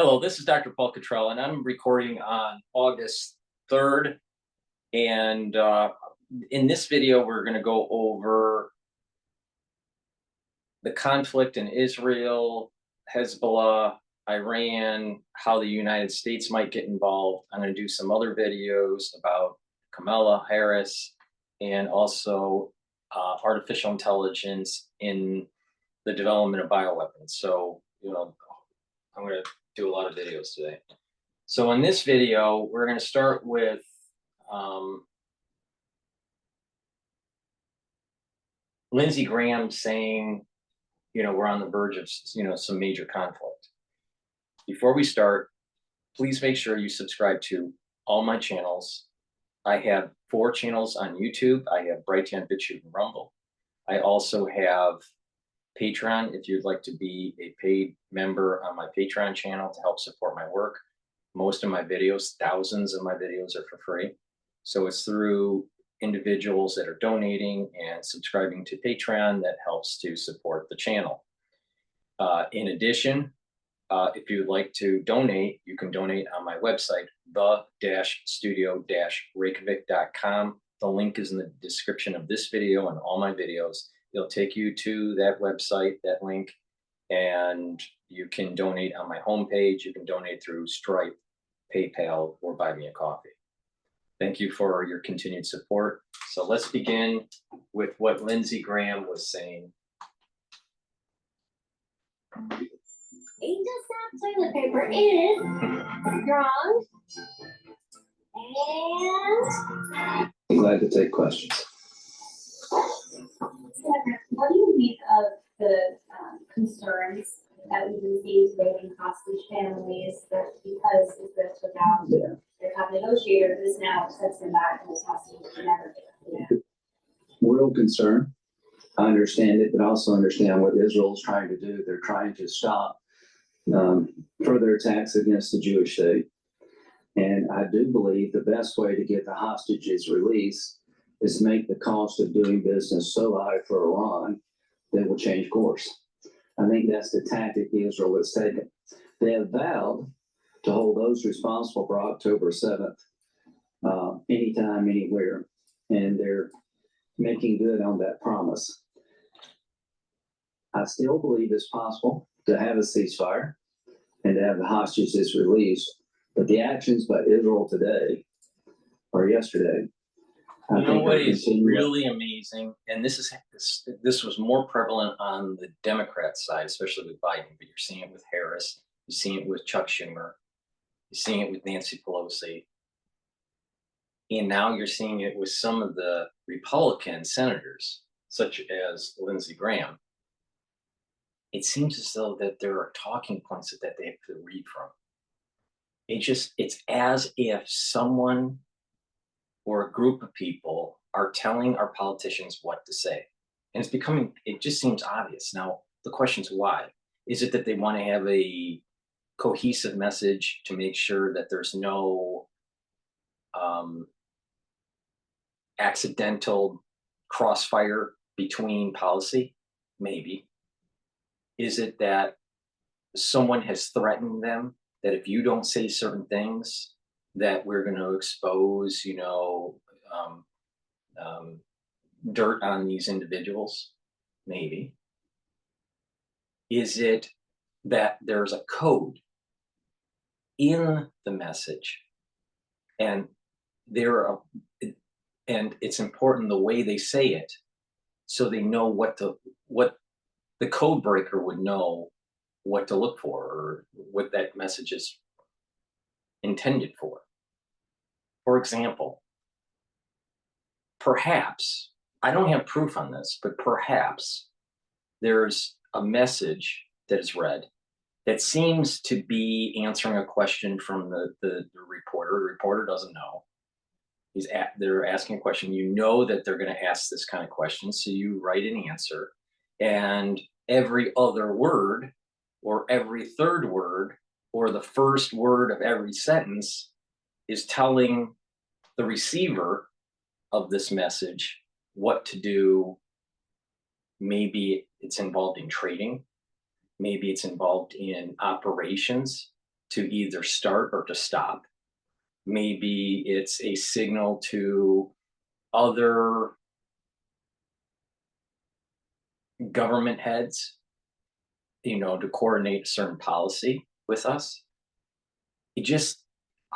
Hello, this is Dr. Paul Cottrell, and I'm recording on August 3rd. And in this video, we're going to go over the conflict in Israel, Hezbollah, Iran, how the United States might get involved. I'm going to do some other videos about Kamala Harris and also artificial intelligence in the development of bioweapons. So, I'm going to do a lot of videos today. So in this video, we're going to start with Lindsey Graham saying, we're on the verge of, some major conflict. Before we start, please make sure you subscribe to all my channels. I have 4 channels on YouTube. I have Brighteon, Bitchute, and Rumble. I also have Patreon if you'd like to be a paid member on my Patreon channel to help support my work. Most of my videos, thousands of my videos, are for free. So it's through individuals that are donating and subscribing to Patreon that helps to support the channel. In addition, if you'd like to donate, you can donate on my website, the-studio-reykjavik.com. The link is in the description of this video and all my videos. It'll take you to that website, that link, and you can donate on my homepage. You can donate through Stripe, PayPal, or Buy Me a Coffee. Thank you for your continued support. So let's begin with what Lindsey Graham was saying. Toilet paper is strong and I'm glad to take questions. what do you make of the concerns that we've been seeing today from hostage families that because Israel took out their top negotiator, this now sets them back and this hostage will never get? Real concern. I understand it, but also understand what Israel is trying to do. They're trying to stop further attacks against the Jewish state. And I do believe the best way to get the hostages released is make the cost of doing business so high for Iran that will change course. I think that's the tactic Israel has taken. They have vowed to hold those responsible for October 7th, anytime, anywhere, and they're making good on that promise. I still believe it's possible to have a ceasefire and to have the hostages released, but the actions by Israel today or yesterday, You know what is really amazing, and this was more prevalent on the Democrat side, especially with Biden, but you're seeing it with Harris, you're seeing it with Chuck Schumer, you're seeing it with Nancy Pelosi, and now you're seeing it with some of the Republican senators, such as Lindsey Graham. It seems as though that there are talking points that they have to read from. It's as if someone or a group of people are telling our politicians what to say. And it just seems obvious. Now, the question is why? Is it that they want to have a cohesive message to make sure that there's no accidental crossfire between policy? Maybe. Is it that someone has threatened them that if you don't say certain things, that we're going to expose, dirt on these individuals? Maybe. Is it that there's a code in the message, and it's important the way they say it, so they know what the code breaker would know what to look for or what that message is intended for. For example, perhaps, I don't have proof on this, but perhaps there's a message that is read that seems to be answering a question from the reporter. The reporter doesn't know. They're asking a question. You know that they're going to ask this kind of question, so you write an answer, and every other word or every third word or the first word of every sentence is telling the receiver of this message what to do. Maybe it's involved in trading. Maybe it's involved in operations. to either start or to stop. Maybe it's a signal to other government heads, to coordinate a certain policy with us. I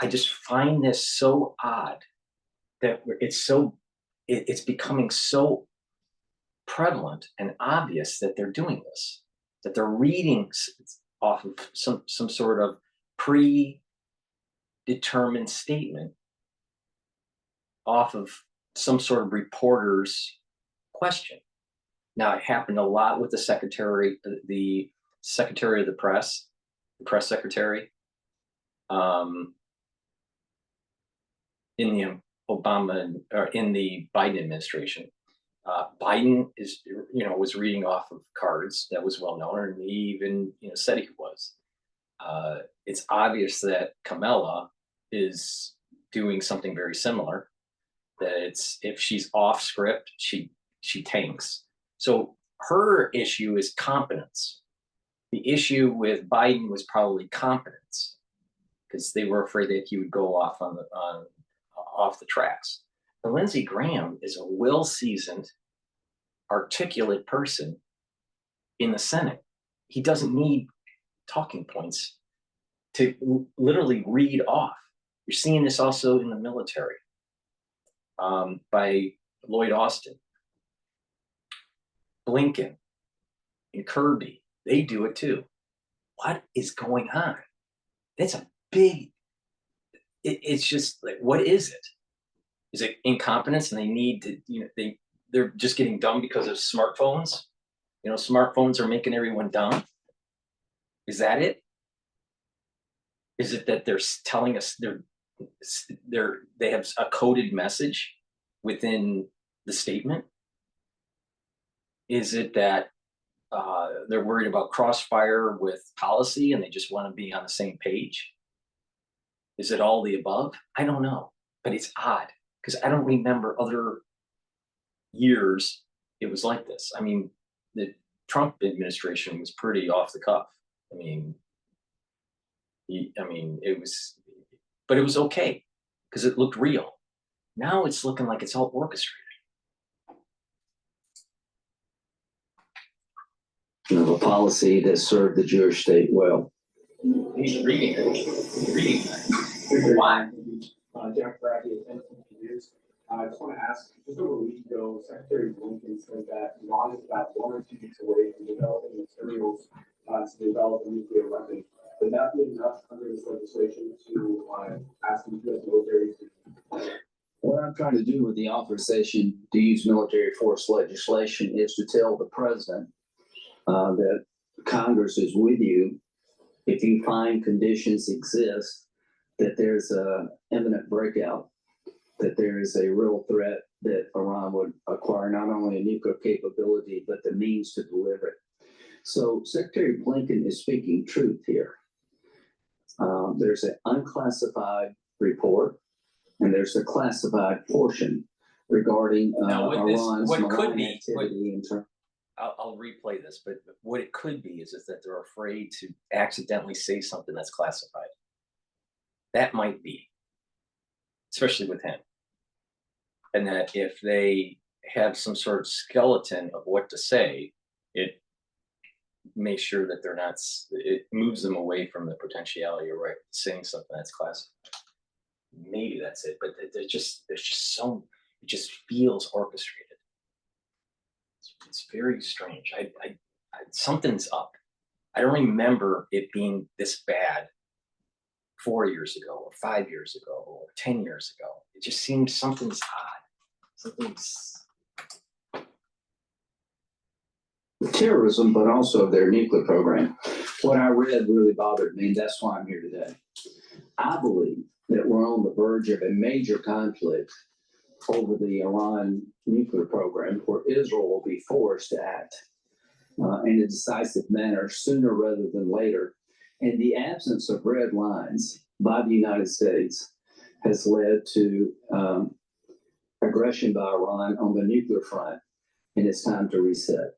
just find this so odd that it's becoming so prevalent and obvious that they're doing this, that they're reading off of some sort of predetermined statement off of some sort of reporter's question. Now, it happened a lot with the secretary of the press, the press secretary, in the Obama or in the Biden administration. Biden was reading off of cards that was well known, and he even said he was. It's obvious that Kamala is doing something very similar. That if she's off script, she tanks. So her issue is competence. The issue with Biden was probably competence, because they were afraid that he would go off off the tracks. But Lindsey Graham is a well-seasoned, articulate person in the Senate. He doesn't need talking points to literally read off. You're seeing this also in the military, by Lloyd Austin, Blinken, and Kirby. They do it too. What is going on? That's a big, it's just like, what is it? Is it incompetence and they need to, they're just getting dumb because of smartphones? Smartphones are making everyone dumb. Is that it? Is it that they're telling us they have a coded message within the statement? Is it that they're worried about crossfire with policy and they just want to be on the same page? Is it all the above? I don't know, but it's odd because I don't remember other years it was like this. I mean, the Trump administration was pretty off the cuff. I mean, it was, but it was okay because it looked real. Now it's looking like it's all orchestrated. A policy that served the Jewish state well. He's reading it. He's reading it. Why? Jeff Bradley, I just want to ask, just over a week ago, Secretary Blinken said that Iran is about 1 or 2 weeks away from developing materials to develop a nuclear weapon. Would that be enough under this legislation to ask the U.S. military to? What I'm trying to do with the authorization to use military force legislation is to tell the president that Congress is with you if you find conditions exist that there's a imminent breakout, that there is a real threat that Iran would acquire not only a nuclear capability, but the means to deliver it. So Secretary Blinken is speaking truth here. There's an unclassified report, and there's a classified portion regarding Iran's activity in terms. I'll replay this, but what it could be is that they're afraid to accidentally say something that's classified. That might be, especially with him. And that if they have some sort of skeleton of what to say, it makes sure that they're not, it moves them away from the potentiality of saying something that's classified. Maybe that's it, but there's just so, it just feels orchestrated. It's very strange. Something's up. I don't remember it being this bad 4 years ago or 5 years ago or 10 years ago. It just seems something's odd. Something's terrorism, but also their nuclear program. What I read really bothered me, and that's why I'm here today. I believe that we're on the verge of a major conflict over the Iran nuclear program, where Israel will be forced to act in a decisive manner sooner rather than later. And the absence of red lines by the United States has led to aggression by Iran on the nuclear front, and it's time to reset.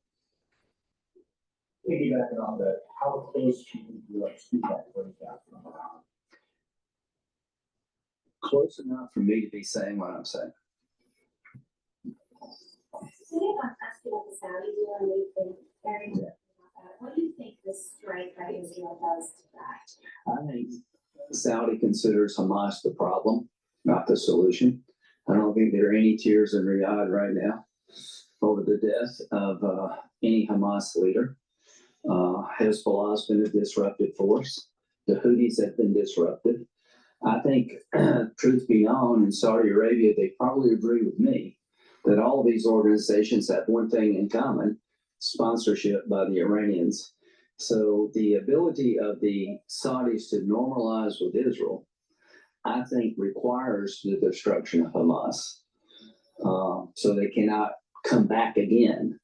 piggybacking on that, how close do you like to that breakdown from around? Close enough for me to be saying what I'm saying. So they asked you about the Saudi deal, and we've been very about that. What do you think this strike by Israel does to that? I think Saudi considers Hamas the problem, not the solution. I don't think there are any tears in Riyadh right now over the death of any Hamas leader. Hezbollah has been a disruptive force. The Houthis have been disruptive. I think, truth be known, in Saudi Arabia, they probably agree with me that all of these organizations have one thing in common: sponsorship by the Iranians. So the ability of the Saudis to normalize with Israel, I think, requires the destruction of Hamas. So they cannot come back again,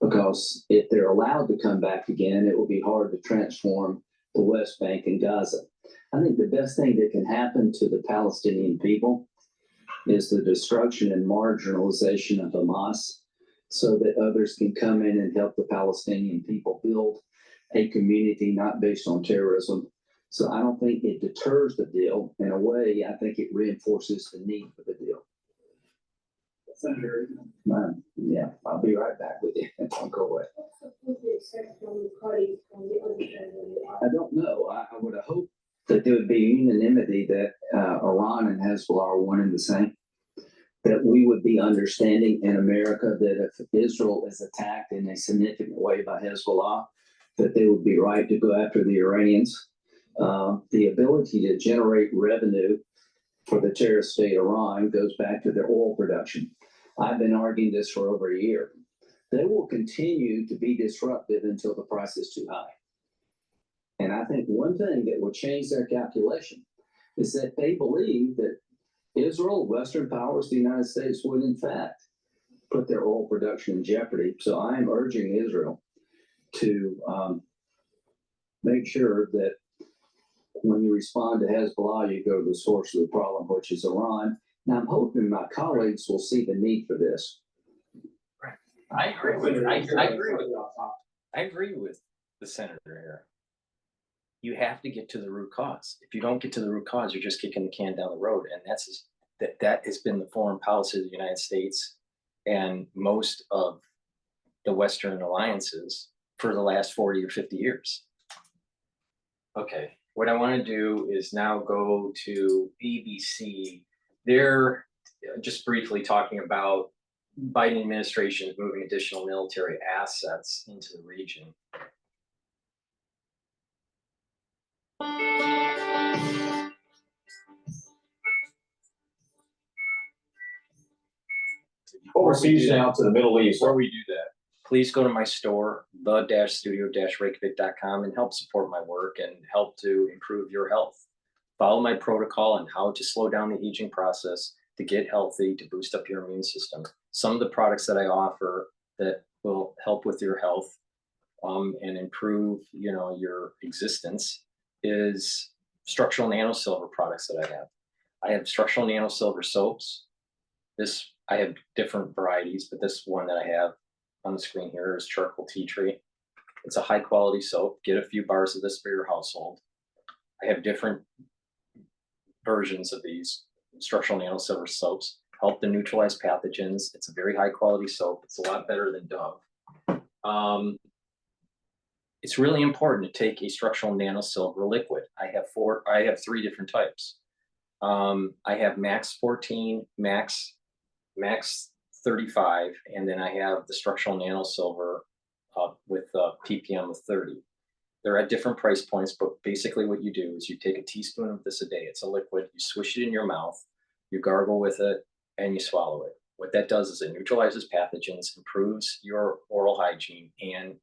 because if they're allowed to come back again, it will be hard to transform the West Bank and Gaza. I think the best thing that can happen to the Palestinian people is the destruction and marginalization of Hamas, so that others can come in and help the Palestinian people build a community not based on terrorism. So I don't think it deters the deal. In a way, I think it reinforces the need for the deal. Senator, Yeah, I'll be right back with you. Don't go away. I don't know. I would have hoped that there would be unanimity that Iran and Hezbollah are one and the same. That we would be understanding in America that if Israel is attacked in a significant way by Hezbollah, that they would be right to go after the Iranians. The ability to generate revenue for the terrorist state Iran goes back to their oil production. I've been arguing this for over a year. They will continue to be disruptive until the price is too high. And I think one thing that will change their calculation is that they believe that Israel, Western powers, the United States, would in fact put their oil production in jeopardy. So I am urging Israel to make sure that when you respond to Hezbollah, you go to the source of the problem, which is Iran. Now, I'm hoping my colleagues will see the need for this. I agree with I agree with the senator here. You have to get to the root cause. If you don't get to the root cause, you're just kicking the can down the road, and that has been the foreign policy of the United States and most of the Western alliances for the last 40 or 50 years. Okay, what I want to do is now go to ABC. They're just briefly talking about Biden administration is moving additional military assets into the region. Overseas now to the Middle East. Before we do that, please go to my store, the-studio-reykjavik.com, and help support my work and help to improve your health. Follow my protocol on how to slow down the aging process, to get healthy, to boost up your immune system. Some of the products that I offer that will help with your health and improve, your existence is structural nanosilver products that I have. I have structural nanosilver soaps. I have different varieties, but this one that I have on the screen here is charcoal tea tree. It's a high quality soap. Get a few bars of this for your household. I have different versions of these structural nanosilver soaps. Help to neutralize pathogens. It's a very high quality soap. It's a lot better than Dove. It's really important to take a structural nanosilver liquid. I have 3 different types. I have Max 14, Max 35, and then I have the structural nanosilver with ppm of 30. They're at different price points, but basically what you do is you take a teaspoon of this a day. It's a liquid. You swish it in your mouth, you gargle with it, and you swallow it. What that does is it neutralizes pathogens, improves your oral hygiene, and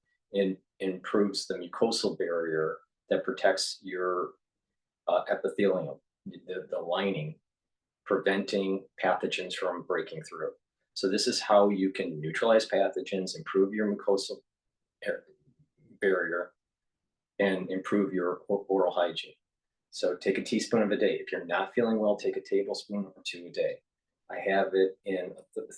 improves the mucosal barrier that protects your epithelium, the lining, preventing pathogens from breaking through. So this is how you can neutralize pathogens, improve your mucosal barrier, and improve your oral hygiene. So take a teaspoon of a day. If you're not feeling well, take a tablespoon or 2 a day. I have it in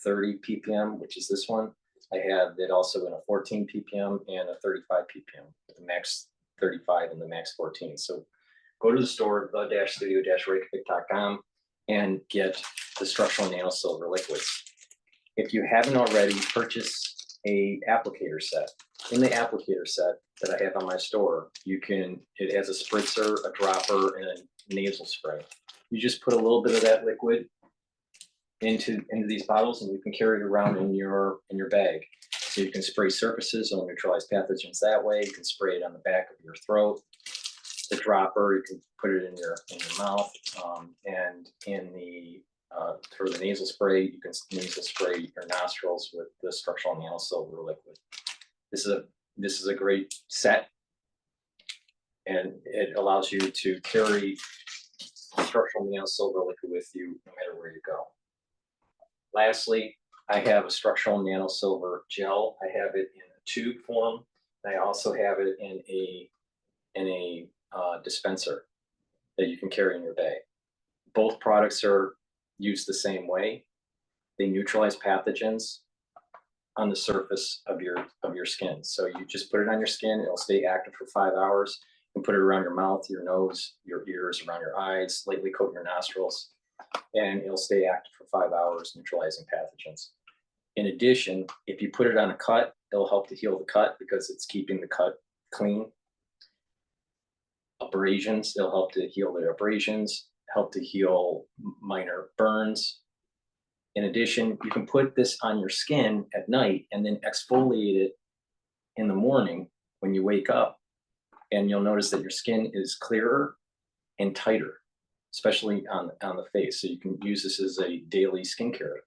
30 ppm, which is this one. I have it also in a 14 ppm and a 35 ppm, with the max 35 and the max 14. So go to the store, the-studio-reykjavik.com, and get the structural nano silver liquids. If you haven't already, purchase a applicator set. In the applicator set that I have on my store, it has a spritzer, a dropper, and a nasal spray. You just put a little bit of that liquid into these bottles, and you can carry it around in your bag. So you can spray surfaces, it'll neutralize pathogens that way. You can spray it on the back of your throat. The dropper, you can put it in your mouth, and in the for the nasal spray, you can nasal spray your nostrils with the structural nano silver liquid. This is a great set, and it allows you to carry structural nano silver liquid with you no matter where you go. Lastly, I have a structural nano silver gel. I have it in a tube form. I also have it in a dispenser that you can carry in your bag. Both products are used the same way. They neutralize pathogens on the surface of your skin. So you just put it on your skin, it'll stay active for 5 hours. You can put it around your mouth, your nose, your ears, around your eyes, lightly coat your nostrils, and it'll stay active for 5 hours, neutralizing pathogens. In addition, if you put it on a cut, it'll help to heal the cut because it's keeping the cut clean. Abrasions, it'll help to heal the abrasions, help to heal minor burns. In addition, you can put this on your skin at night and then exfoliate it in the morning when you wake up, and you'll notice that your skin is clearer and tighter, especially on the face. So you can use this as a daily skincare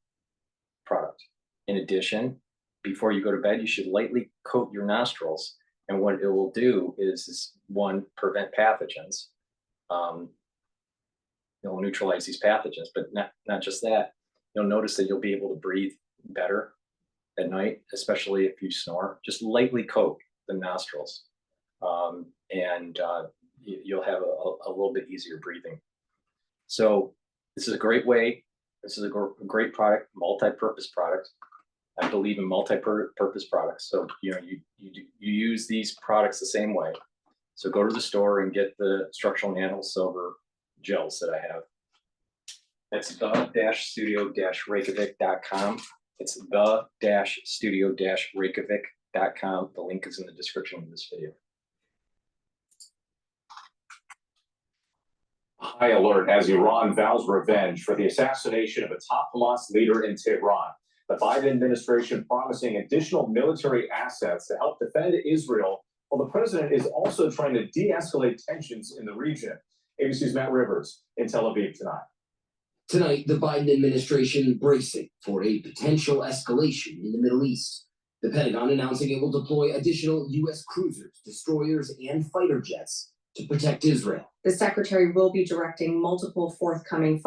product. In addition, before you go to bed, you should lightly coat your nostrils. And what it will do is one, prevent pathogens. It will neutralize these pathogens, but not just that. You'll notice that you'll be able to breathe better at night, especially if you snore. Just lightly coat the nostrils, and you'll have a little bit easier breathing. So this is a great way. This is a great product, multi-purpose product. I believe in multi-purpose products. So you use these products the same way. So go to the store and get the structural nano silver gels that I have. That's the-studio-reykjavik.com. It's the-studio-reykjavik.com. The link is in the description of this video. High alert as Iran vows revenge for the assassination of a top Hamas leader in Tehran. The Biden administration promising additional military assets to help defend Israel, while the president is also trying to de-escalate tensions in the region. ABC's Matt Rivers in Tel Aviv tonight. Tonight, the Biden administration bracing for a potential escalation in the Middle East. The Pentagon announcing it will deploy additional U.S. cruisers, destroyers, and fighter jets to protect Israel. The secretary will be directing multiple forthcoming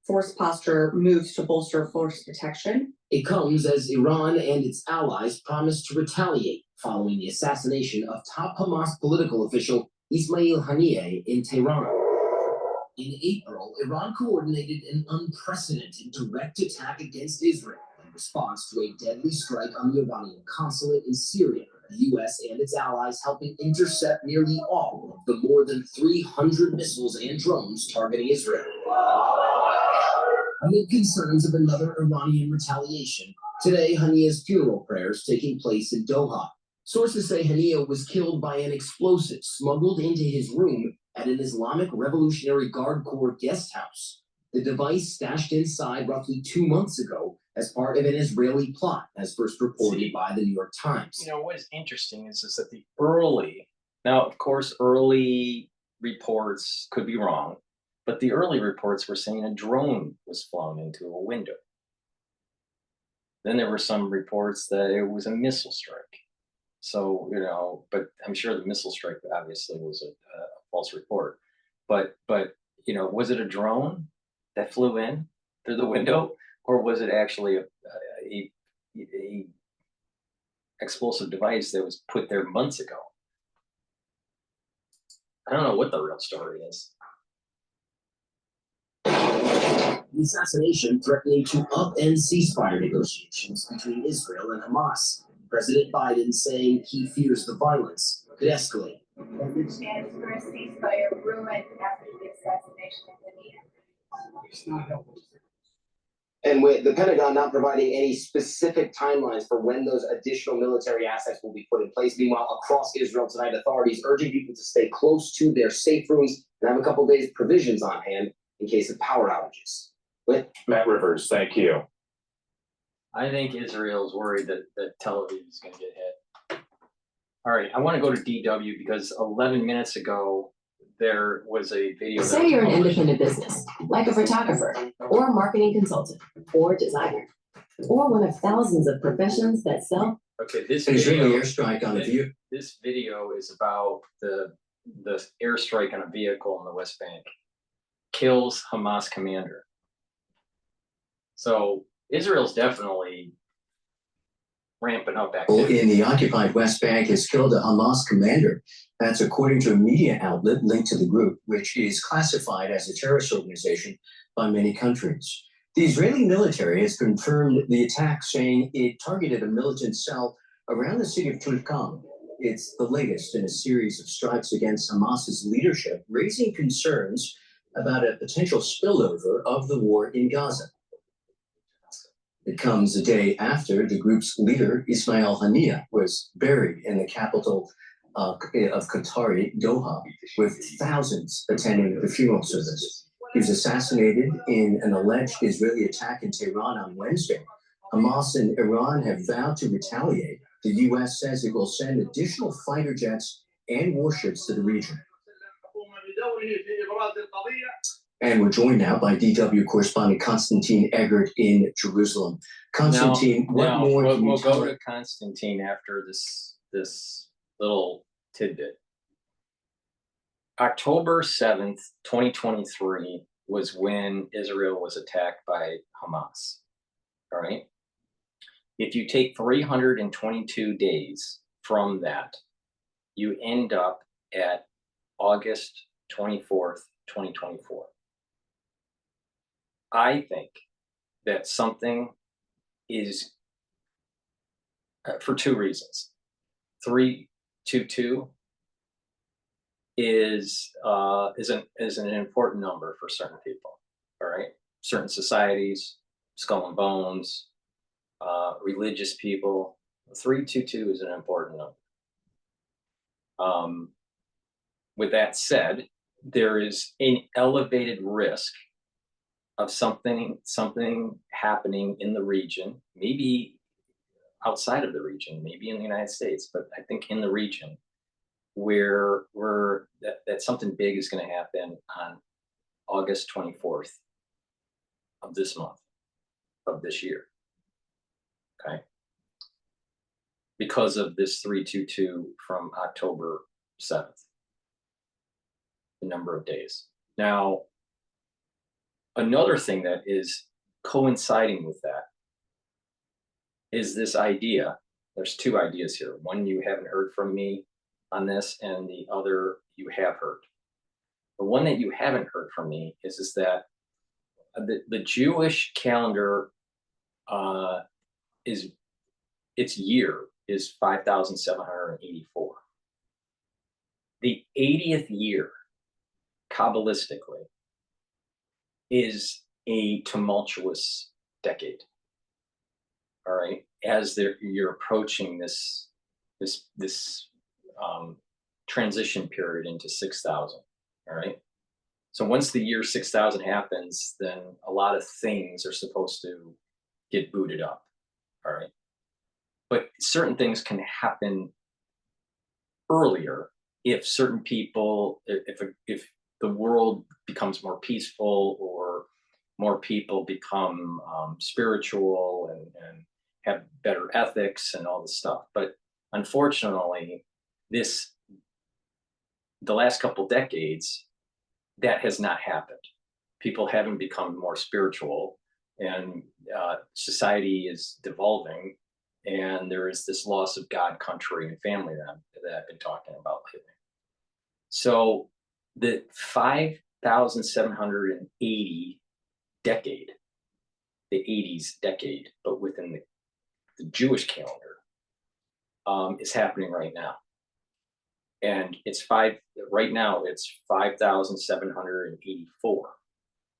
force posture moves to bolster force protection. It comes as Iran and its allies promise to retaliate following the assassination of top Hamas political official Ismail Haniyeh in Tehran. In April, Iran coordinated an unprecedented direct attack against Israel in response to a deadly strike on the Iranian consulate in Syria. The U.S. and its allies helping intercept nearly all of the more than 300 missiles and drones targeting Israel. Amid concerns of another Iranian retaliation, today Haniyeh's funeral prayers taking place in Doha. Sources say Haniyeh was killed by an explosive smuggled into his room at an Islamic Revolutionary Guard Corps guest house. The device stashed inside roughly 2 months ago as part of an Israeli plot, as first reported by the New York Times. You know, what is interesting is that now, of course, early reports could be wrong, but the early reports were saying a drone was flown into a window. Then there were some reports that it was a missile strike. So, but I'm sure the missile strike obviously was a false report. But was it a drone that flew in through the window, or was it actually a explosive device that was put there months ago? I don't know what the real story is. The assassination threatening to upend ceasefire negotiations between Israel and Hamas. President Biden saying he fears the violence could escalate. The chance for a ceasefire ruined after the assassination of the It's not helpful. And with the Pentagon not providing any specific timelines for when those additional military assets will be put in place. Meanwhile, across Israel tonight, authorities urging people to stay close to their safe rooms and have a couple days provisions on hand in case of power outages. Matt Rivers, thank you. I think Israel's worried that Tel Aviv is going to get hit. All right, I want to go to DW because 11 minutes ago, there was a video. Say you're an independent business, like a photographer, or a marketing consultant, or designer, or one of thousands of professions that sell. Okay, this Israeli video, airstrike on a view. this video is about the airstrike on a vehicle in the West Bank. Kills Hamas commander. So Israel's definitely ramping up activity. In the occupied West Bank has killed a Hamas commander. That's according to a media outlet linked to the group, which is classified as a terrorist organization by many countries. The Israeli military has confirmed the attack, saying it targeted a militant cell around the city of Tulkarm. It's the latest in a series of strikes against Hamas's leadership, raising concerns about a potential spillover of the war in Gaza. It comes a day after the group's leader, Ismail Haniyeh, was buried in the capital of Qatari, Doha, with thousands attending the funeral service. He was assassinated in an alleged Israeli attack in Tehran on Wednesday. Hamas and Iran have vowed to retaliate. The U.S. says it will send additional fighter jets and warships to the region. And we're joined now by DW correspondent Konstantin Eggert in Jerusalem. Konstantin, what more can you we'll tell go us? to Konstantin after this little tidbit. October 7th, 2023 was when Israel was attacked by Hamas. All right. If you take 322 days from that, you end up at August 24th, 2024. I think that something is for two reasons. 322 is an important number for certain people. All right, certain societies, skull and bones, religious people. 322 is an important number. With that said, there is an elevated risk of something happening in the region, maybe outside of the region, maybe in the United States, but I think in the region where that something big is going to happen on August 24th of this month, of this year. Okay. Because of this 322 from October 7th, the number of days. Now, another thing that is coinciding with that is this idea. There's two ideas here. One, you haven't heard from me on this, and the other you have heard. The one that you haven't heard from me is that the Jewish calendar its year is 5,784. The 80th year, Kabbalistically, is a tumultuous decade. All right, as you're approaching this transition period into 6,000. All right, so once the year 6,000 happens, then a lot of things are supposed to get booted up. All right, but certain things can happen earlier if certain people, if the world becomes more peaceful, or more people become spiritual and have better ethics and all this stuff. But unfortunately, the last couple decades, that has not happened. People haven't become more spiritual, and society is devolving, and there is this loss of God, country, and family that I've been talking about lately. So the 5,780 decade, the 80s decade, but within the Jewish calendar, is happening right now. And right now it's 5,784.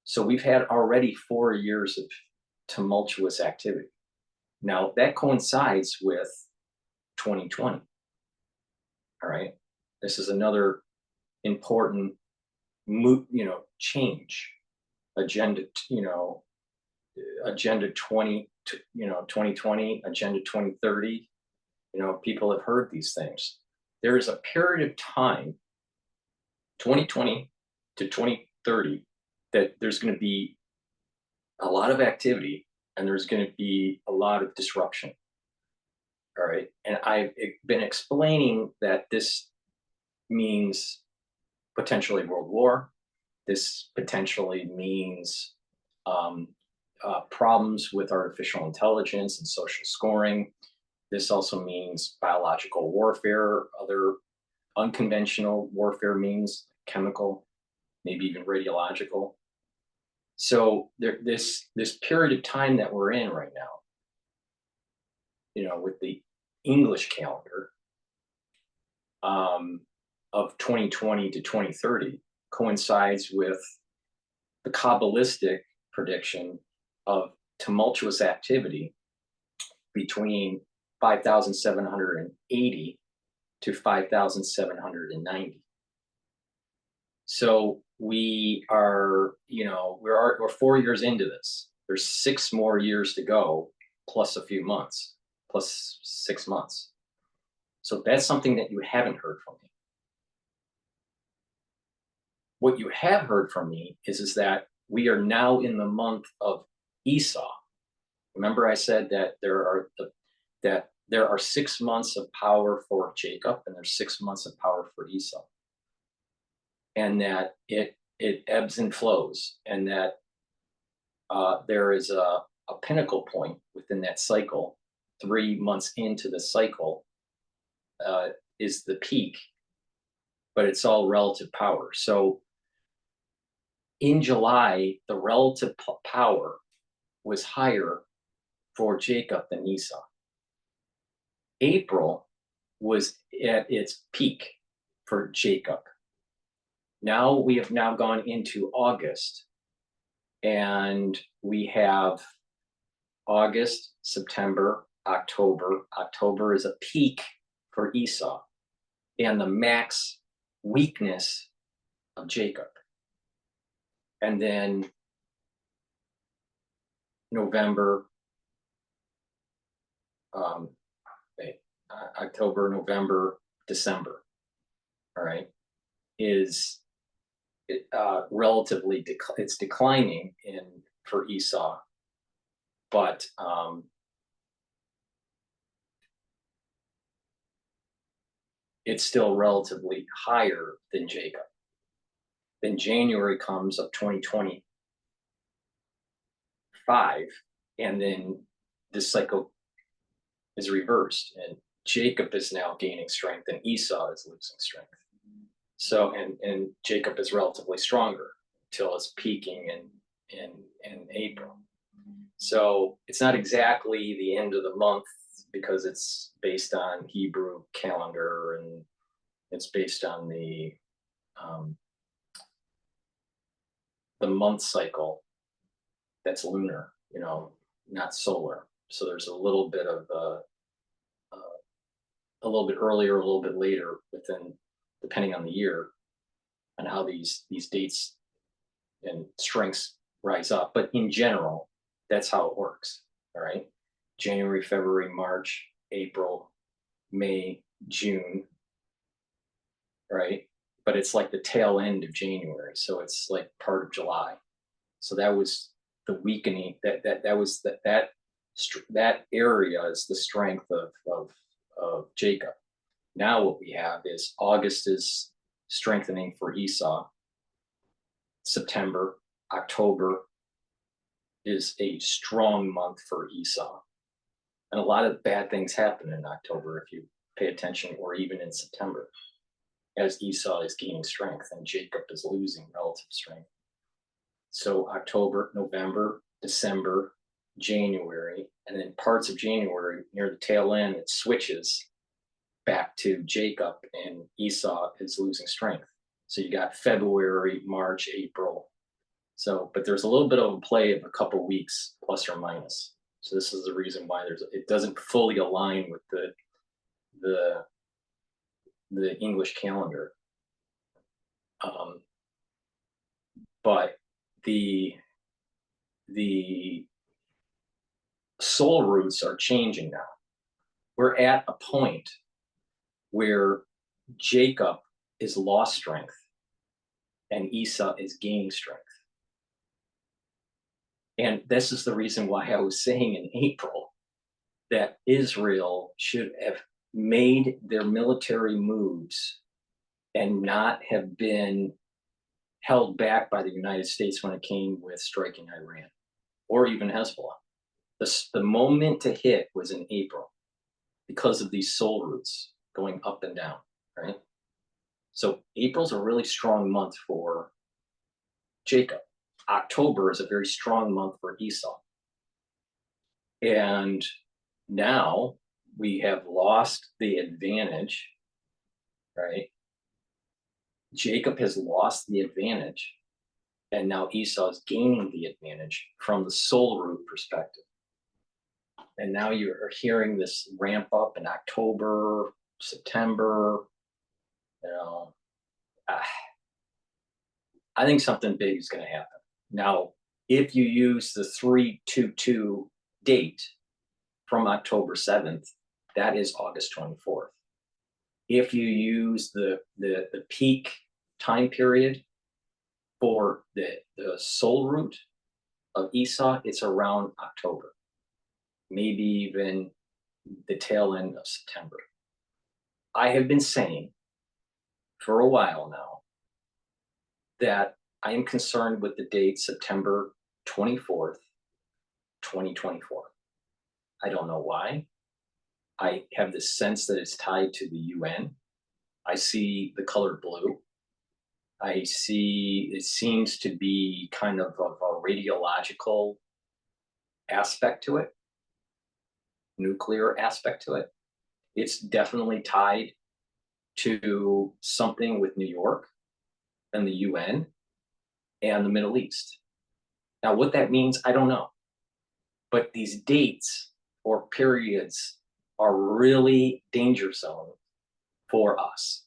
So we've had already 4 years of tumultuous activity. Now that coincides with 2020. All right. This is another important change. Agenda 20, 2020, Agenda 2030. People have heard these things. There is a period of time, 2020 to 2030, that there's going to be a lot of activity and there's going to be a lot of disruption. All right. And I've been explaining that this means potentially world war. This potentially means problems with artificial intelligence and social scoring. This also means biological warfare, other unconventional warfare means, chemical, maybe even radiological. So this period of time that we're in right now, with the English calendar of 2020 to 2030 coincides with the Kabbalistic prediction of tumultuous activity between 5,780 to 5,790. So we are, we're 4 years into this. There's 6 more years to go, plus a few months, plus 6 months. So that's something that you haven't heard from me. What you have heard from me is that we are now in the month of Esau. Remember I said that there are 6 months of power for Jacob and there's 6 months of power for Esau. And that it ebbs and flows, and that there is a pinnacle point within that cycle. 3 months into the cycle is the peak, but it's all relative power. So in July, the relative power was higher for Jacob than Esau. April was at its peak for Jacob. Now we have now gone into August, and we have August, September, October. October is a peak for Esau and the max weakness of Jacob. And then November, October, November, December, all right, is relatively it's declining for Esau, but it's still relatively higher than Jacob. Then January comes of 2025, and then this cycle is reversed, and Jacob is now gaining strength and Esau is losing strength. So, and Jacob is relatively stronger till it's peaking in April. So it's not exactly the end of the month because it's based on Hebrew calendar and it's based on the month cycle that's lunar, not solar. So there's a little bit of a little bit earlier, a little bit later within, depending on the year and how these dates and strengths rise up. But in general, that's how it works. All right. January, February, March, April, May, June. Right. But it's like the tail end of January. So it's like part of July. So that was the weakening, that was that area is the strength of Jacob. Now what we have is August is strengthening for Esau. September, October is a strong month for Esau. And a lot of bad things happen in October if you pay attention, or even in September, as Esau is gaining strength and Jacob is losing relative strength. So October, November, December, January, and then parts of January near the tail end, it switches back to Jacob, and Esau is losing strength. So you got February, March, April. So, but there's a little bit of a play of a couple weeks plus or minus. So this is the reason why it doesn't fully align with the English calendar. But the soul roots are changing now. We're at a point where Jacob is lost strength and Esau is gaining strength. And this is the reason why I was saying in April that Israel should have made their military moves and not have been held back by the United States when it came with striking Iran or even Hezbollah. The moment to hit was in April because of these soul roots going up and down, right? So April's a really strong month for Jacob. October is a very strong month for Esau. And now we have lost the advantage, right? Jacob has lost the advantage, and now Esau is gaining the advantage from the soul root perspective. And now you're hearing this ramp up in October, September. You know, I think something big is going to happen. Now, if you use the 322 date from October 7th, that is August 24th. If you use the peak time period for the soul root of Esau, it's around October, maybe even the tail end of September. I have been saying for a while now that I am concerned with the date September 24th, 2024. I don't know why. I have this sense that it's tied to the UN. I see the color blue. I see it seems to be kind of a radiological aspect to it, nuclear aspect to it. It's definitely tied to something with New York and the UN and the Middle East. Now, what that means, I don't know. But these dates or periods are really danger zone for us,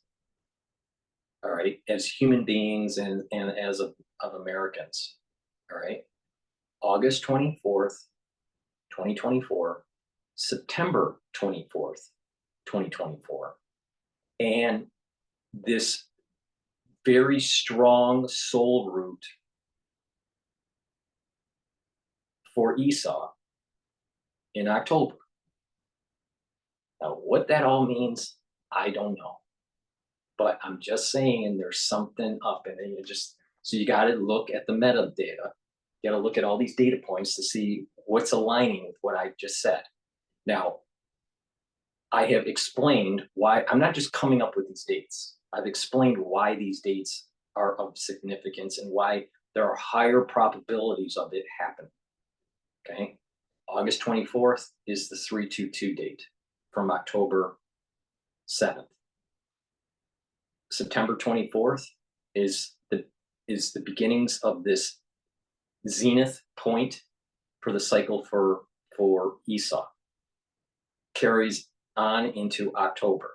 all right, as human beings and as of Americans, all right. August 24th, 2024, September 24th, 2024, and this very strong soul root for Esau in October. Now, what that all means, I don't know. But I'm just saying, and there's something up, and then so you got to look at the metadata. You got to look at all these data points to see what's aligning with what I just said. Now, I have explained why. I'm not just coming up with these dates. I've explained why these dates are of significance and why there are higher probabilities of it happening. Okay. August 24th is the 322 date from October 7th. September 24th is the beginnings of this zenith point for the cycle for Esau. Carries on into October.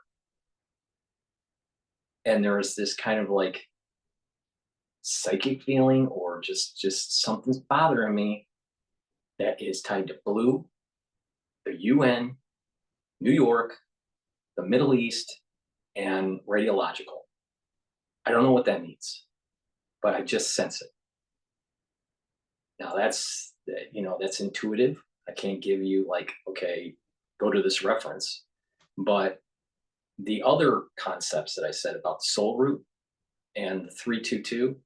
And there is this kind of like psychic feeling or just something's bothering me that is tied to blue, the UN, New York, the Middle East, and radiological. I don't know what that means, but I just sense it. Now that's intuitive. I can't give you like, okay, go to this reference. But the other concepts that I said about soul root and the 322,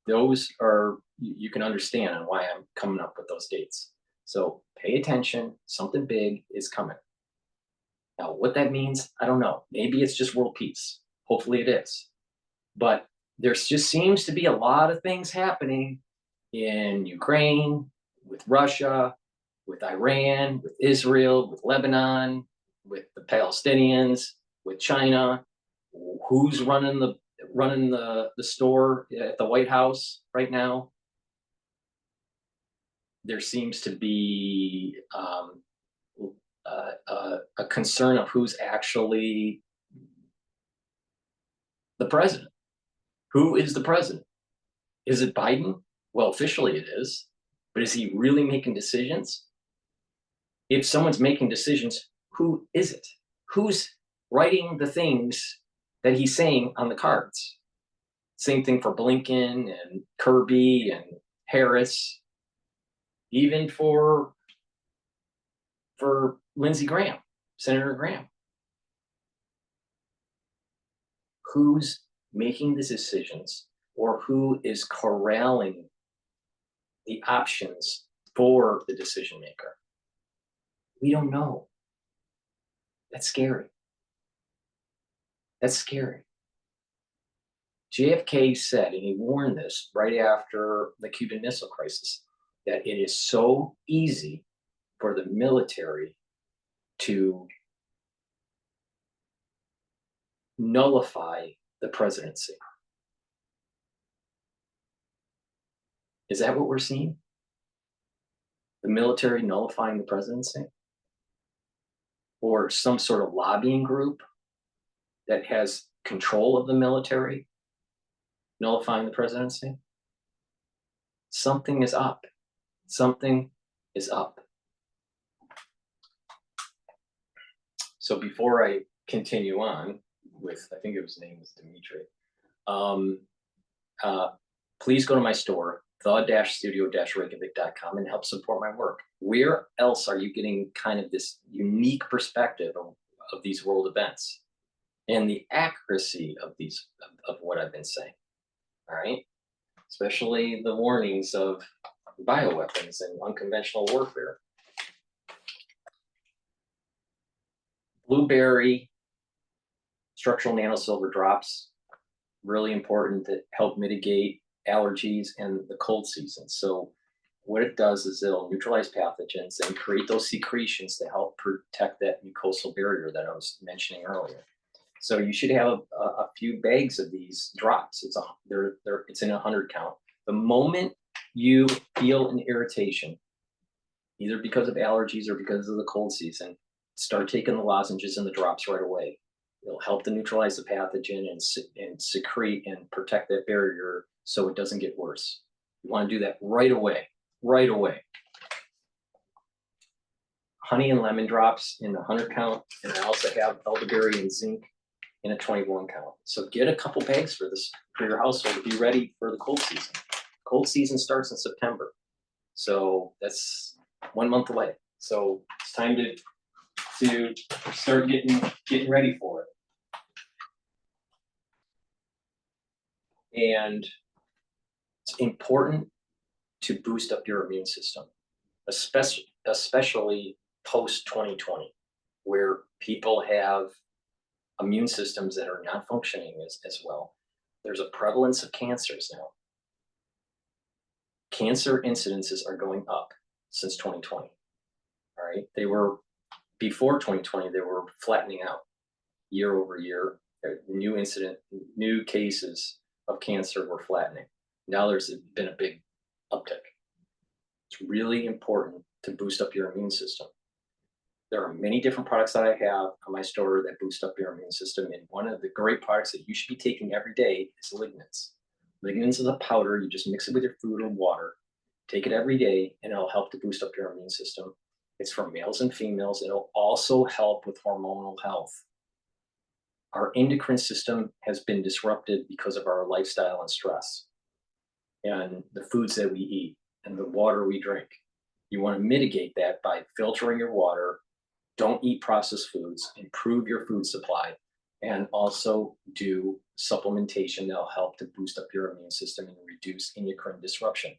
those are, you can understand on why I'm coming up with those dates. So pay attention, something big is coming. Now, what that means, I don't know. Maybe it's just world peace. Hopefully it is. But there just seems to be a lot of things happening in Ukraine, with Russia, with Iran, with Israel, with Lebanon, with the Palestinians, with China. Who's running the store at the White House right now? There seems to be a concern of who's actually the president. Who is the president? Is it Biden? Well, officially it is, but is he really making decisions? If someone's making decisions, who is it? Who's writing the things that he's saying on the cards? Same thing for Blinken and Kirby and Harris, even for Lindsey Graham, Senator Graham. Who's making the decisions, or who is corralling the options for the decision maker? We don't know. That's scary. That's scary. JFK said, and he warned this right after the Cuban Missile Crisis, that it is so easy for the military to nullify the presidency. Is that what we're seeing? The military nullifying the presidency? Or some sort of lobbying group that has control of the military nullifying the presidency? Something is up. Something is up. So before I continue on with, I think his name was Dimitri, please go to my store, the-studio-reykjavik.com, and help support my work. Where else are you getting kind of this unique perspective of these world events and the accuracy of what I've been saying? All right, especially the warnings of bioweapons and unconventional warfare. Blueberry structural nanosilver drops, really important to help mitigate allergies and the cold season. So what it does is it'll neutralize pathogens and create those secretions to help protect that mucosal barrier that I was mentioning earlier. So you should have a few bags of these drops. It's in 100 count. The moment you feel an irritation, either because of allergies or because of the cold season, start taking the lozenges and the drops right away. It'll help to neutralize the pathogen and secrete and protect that barrier so it doesn't get worse. You want to do that right away, right away. Honey and lemon drops in the 100 count, and I also have elderberry and zinc in a 21 count. So get a couple bags for your household to be ready for the cold season. Cold season starts in September, so that's 1 month away. So it's time to start getting ready for it. And it's important to boost up your immune system, especially post 2020, where people have immune systems that are not functioning as well. There's a prevalence of cancers now. Cancer incidences are going up since 2020. All right, before 2020, they were flattening out year over year. New cases of cancer were flattening. Now there's been a big uptick. It's really important to boost up your immune system. There are many different products that I have on my store that boost up your immune system. And one of the great products that you should be taking every day is lignans. Lignans is a powder. You just mix it with your food or water. Take it every day, and it'll help to boost up your immune system. It's for males and females. It'll also help with hormonal health. Our endocrine system has been disrupted because of our lifestyle and stress and the foods that we eat and the water we drink. You want to mitigate that by filtering your water. Don't eat processed foods, improve your food supply, and also do supplementation that'll help to boost up your immune system and reduce endocrine disruption.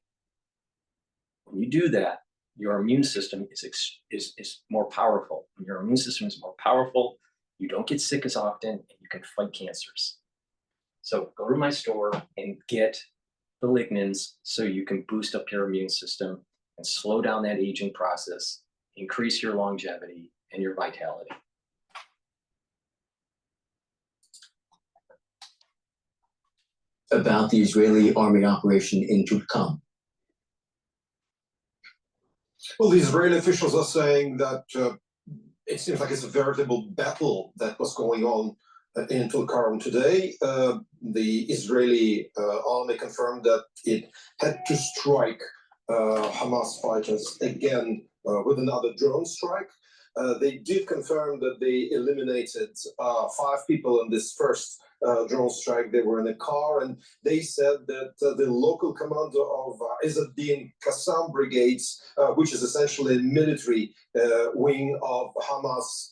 When you do that, your immune system is more powerful. When your immune system is more powerful, you don't get sick as often, and you can fight cancers. So go to my store and get the lignins so you can boost up your immune system and slow down that aging process, increase your longevity and your vitality. About the Israeli army operation in Tutkan. Well, the Israeli officials are saying that it seems like it's a veritable battle that was going on in Tulkarm today. The Israeli army confirmed that it had to strike Hamas fighters again with another drone strike. They did confirm that they eliminated 5 people in this first drone strike. They were in a car, and they said that the local commander of Izzeddin Qassam brigades, which is essentially a military wing of Hamas,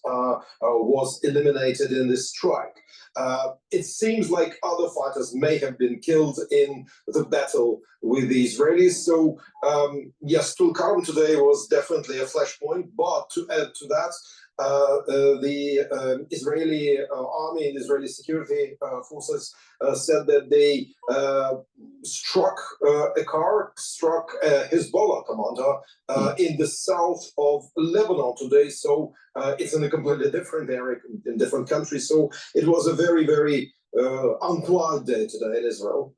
was eliminated in this strike. It seems like other fighters may have been killed in the battle with the Israelis. So yes, Tulkarm today was definitely a flashpoint, but to add to that, the Israeli army and Israeli security forces said that they struck a car, struck a Hezbollah commander in the south of Lebanon today. So it's in a completely different area, in different countries. So it was a very, very unquiet day today in Israel.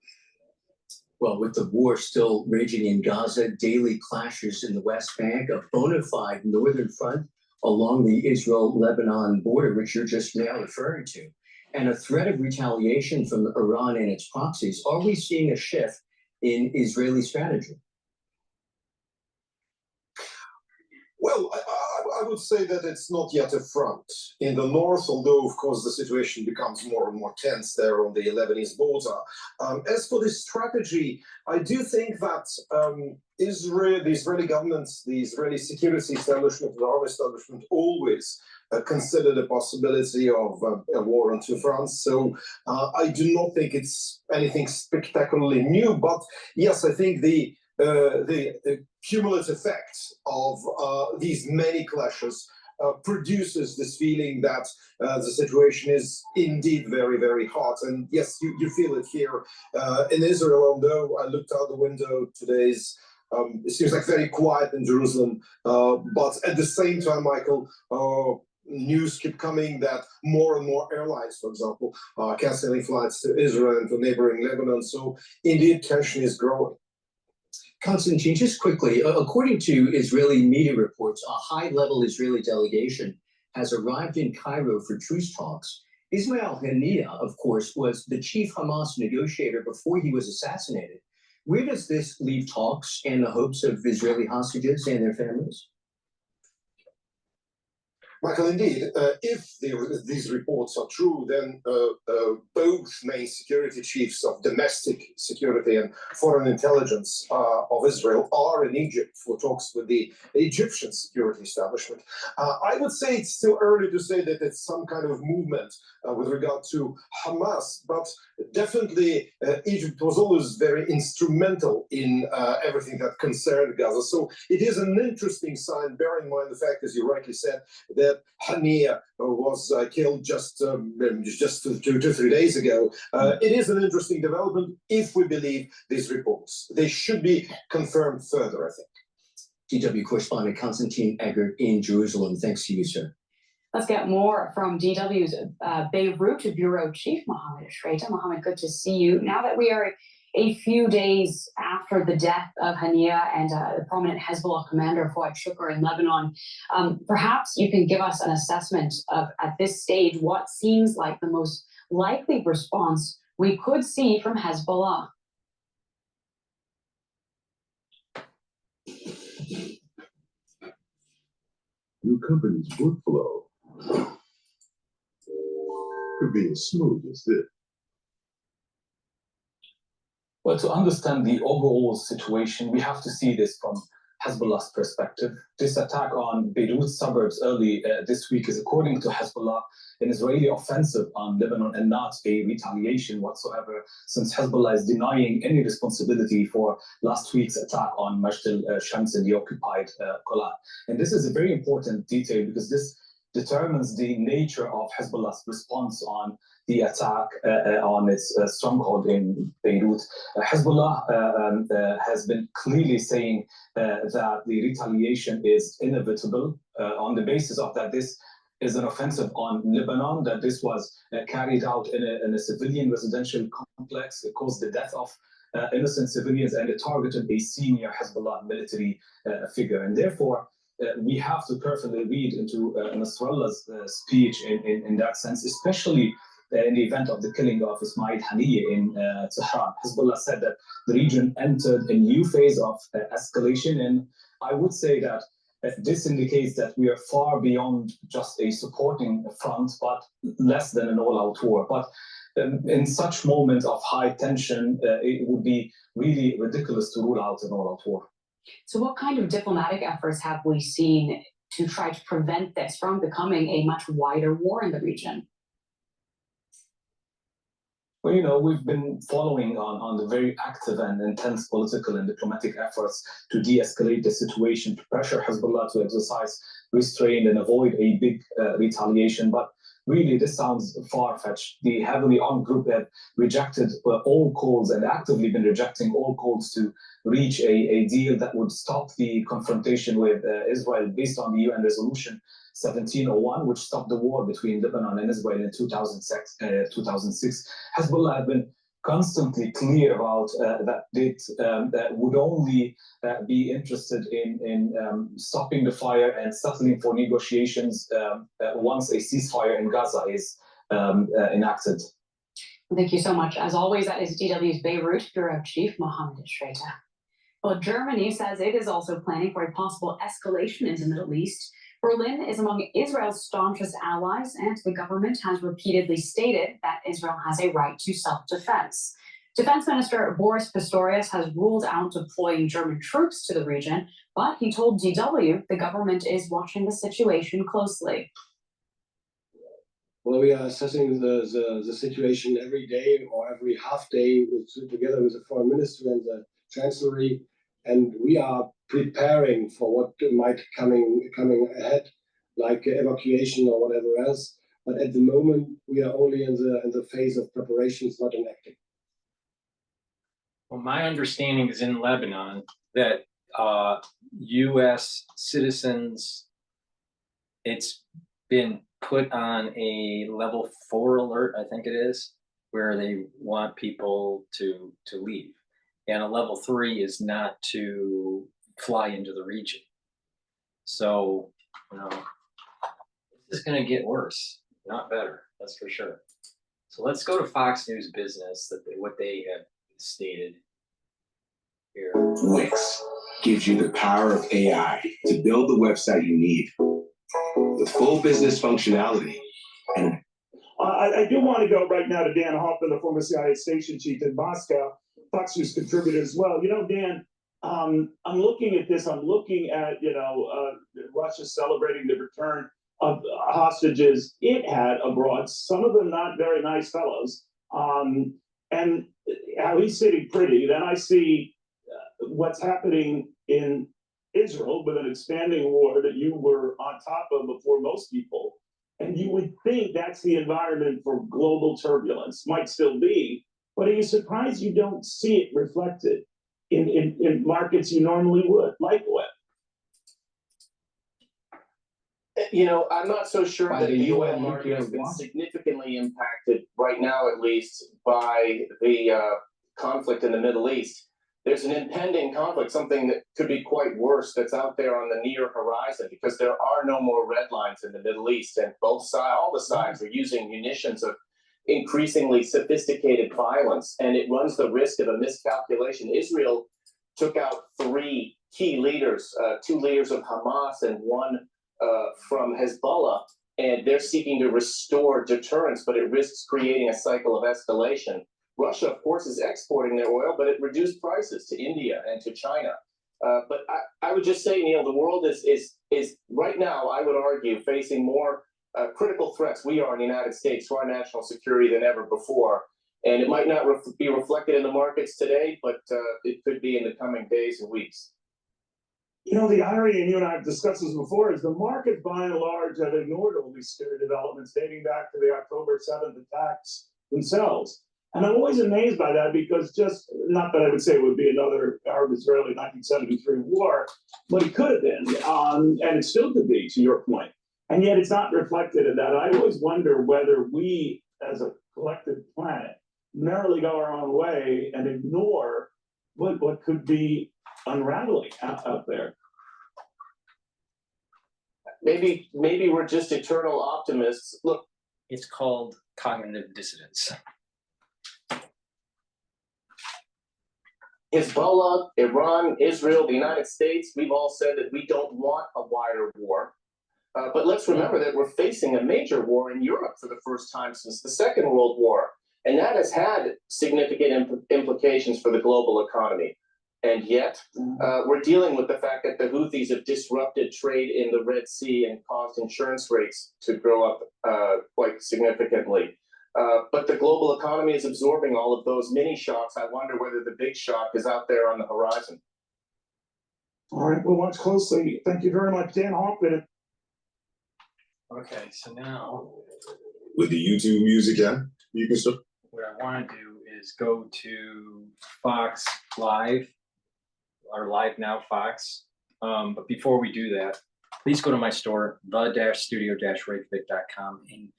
Well, with the war still raging in Gaza, daily clashes in the West Bank, a bona fide northern front along the Israel-Lebanon border, which you're just now referring to, and a threat of retaliation from Iran and its proxies, are we seeing a shift in Israeli strategy? Well, I would say that it's not yet a front in the north, although, of course, the situation becomes more and more tense there on the Lebanese border. As for this strategy, I do think that the Israeli government, the Israeli security establishment, the army establishment always consider the possibility of a war on 2 fronts. So I do not think it's anything spectacularly new, but yes, I think the cumulative effect of these many clashes produces this feeling that the situation is indeed very, very hot. And yes, you feel it here in Israel, although I looked out the window today, it seems like very quiet in Jerusalem. But at the same time, Michael, news keep coming that more and more airlines, for example, are canceling flights to Israel and to neighboring Lebanon. So indeed, tension is growing. Konstantin, just quickly, according to Israeli media reports, a high-level Israeli delegation has arrived in Cairo for truce talks. Ismail Haniyeh, of course, was the chief Hamas negotiator before he was assassinated. Where does this leave talks and the hopes of Israeli hostages and their families? Michael, indeed, if these reports are true, then both main security chiefs of domestic security and foreign intelligence of Israel are in Egypt for talks with the Egyptian security establishment. I would say it's still early to say that it's some kind of movement with regard to Hamas, but definitely Egypt was always very instrumental in everything that concerned Gaza. So it is an interesting sign, bear in mind the fact, as you rightly said, that Haniyeh was killed just 2-3 days ago. It is an interesting development if we believe these reports. They should be confirmed further, I think. DW correspondent Konstantin Eggert in Jerusalem. Thanks to you, sir. Let's get more from DW's Beirut bureau chief, Mohammed Shreita. Mohammed, good to see you. Now that we are a few days after the death of Haniyeh and the prominent Hezbollah commander Fouad Shukr in Lebanon, perhaps you can give us an assessment of, at this stage, what seems like the most likely response we could see from Hezbollah. Your company's workflow could be as smooth as this. Well, to understand the overall situation, we have to see this from Hezbollah's perspective. This attack on Beirut suburbs early this week is, according to Hezbollah, an Israeli offensive on Lebanon and not a retaliation whatsoever, since Hezbollah is denying any responsibility for last week's attack on Majd al-Shams in the occupied Golan. And this is a very important detail because this determines the nature of Hezbollah's response on the attack on its stronghold in Beirut. Hezbollah has been clearly saying that the retaliation is inevitable on the basis of that this is an offensive on Lebanon, that this was carried out in a civilian residential complex. It caused the death of innocent civilians, and it targeted a senior Hezbollah military figure. And therefore, we have to carefully read into Nasrallah's speech in that sense, especially in the event of the killing of Ismail Haniyeh in Tehran. Hezbollah said that the region entered a new phase of escalation, and I would say that this indicates that we are far beyond just a supporting front, but less than an all-out war. But in such moments of high tension, it would be really ridiculous to rule out an all-out war. So what kind of diplomatic efforts have we seen to try to prevent this from becoming a much wider war in the region? Well, you know, we've been following on the very active and intense political and diplomatic efforts to de-escalate the situation, to pressure Hezbollah to exercise restraint and avoid a big retaliation. But really, this sounds far-fetched. The heavily armed group have rejected all calls and actively been rejecting all calls to reach a deal that would stop the confrontation with Israel based on the UN resolution 1701, which stopped the war between Lebanon and Israel in 2006. Hezbollah had been constantly clear about that it would only be interested in stopping the fire and settling for negotiations once a ceasefire in Gaza is enacted. Thank you so much. As always, that is DW's Beirut Bureau Chief Mohammed Shreta. Well, Germany says it is also planning for a possible escalation in the Middle East. Berlin is among Israel's staunchest allies, and the government has repeatedly stated that Israel has a right to self-defense. Defense Minister Boris Pistorius has ruled out deploying German troops to the region, but he told DW the government is watching the situation closely. Well, we are assessing the situation every day or every half day together with the foreign minister and the chancellery, and we are preparing for what might coming ahead, like evacuation or whatever else. But at the moment, we are only in the phase of preparations, not in acting. Well, my understanding is in Lebanon that U.S. citizens, it's been put on a level 4 alert, I think it is, where they want people to leave. And a level 3 is not to fly into the region. So, you know, this is going to get worse, not better, that's for sure. So let's go to Fox News Business, what they have stated here. Wix gives you the power of AI to build the website you need with full business functionality. And I do want to go right now to Dan Hoffman, the former CIA station chief in Moscow, Fox News contributor as well. You know, Dan, I'm looking at this. I'm looking at, Russia celebrating the return of hostages it had abroad, some of them not very nice fellows, and how he's sitting pretty. Then I see what's happening in Israel with an expanding war that you were on top of before most people. And you would think that's the environment for global turbulence, might still be, but are you surprised you don't see it reflected in markets you normally would, like oil? You know, I'm not so sure that the oil market has been significantly impacted right now, at least, by the conflict in the Middle East. There's an impending conflict, something that could be quite worse, that's out there on the near horizon, because there are no more red lines in the Middle East, and both sides, all the sides, are using munitions of increasingly sophisticated violence, and it runs the risk of a miscalculation. Israel took out 3 key leaders, 2 leaders of Hamas and 1 from Hezbollah, and they're seeking to restore deterrence, but it risks creating a cycle of escalation. Russia, of course, is exporting their oil, but it reduced prices to India and to China. But I would just say, Neil, the world is right now, I would argue, facing more critical threats, we are in the United States, to our national security than ever before. And it might not be reflected in the markets today, but it could be in the coming days and weeks. You know, the irony, and you and I have discussed this before, is the market by and large have ignored all these scary developments dating back to the October 7th attacks themselves. And I'm always amazed by that because just, not that I would say it would be another Arab-Israeli 1973 war, but it could have been, and it still could be, to your point. And yet it's not reflected in that. I always wonder whether we, as a collective planet, merrily go our own way and ignore what could be unraveling out there. Maybe we're just eternal optimists. Look, it's called cognitive dissonance. Hezbollah, Iran, Israel, the United States, we've all said that we don't want a wider war. But let's remember that we're facing a major war in Europe for the first time since the Second World War. And that has had significant implications for the global economy. And yet, we're dealing with the fact that the Houthis have disrupted trade in the Red Sea and caused insurance rates to grow up quite significantly. But the global economy is absorbing all of those mini shocks. I wonder whether the big shock is out there on the horizon. All right, we'll watch closely. Thank you very much, Dan Hoffman. Okay, so now With the YouTube music, you can start. what I want to do is go to Fox Live, or Live Now Fox. But before we do that, please go to my store, the-studio-reykjavik.com, and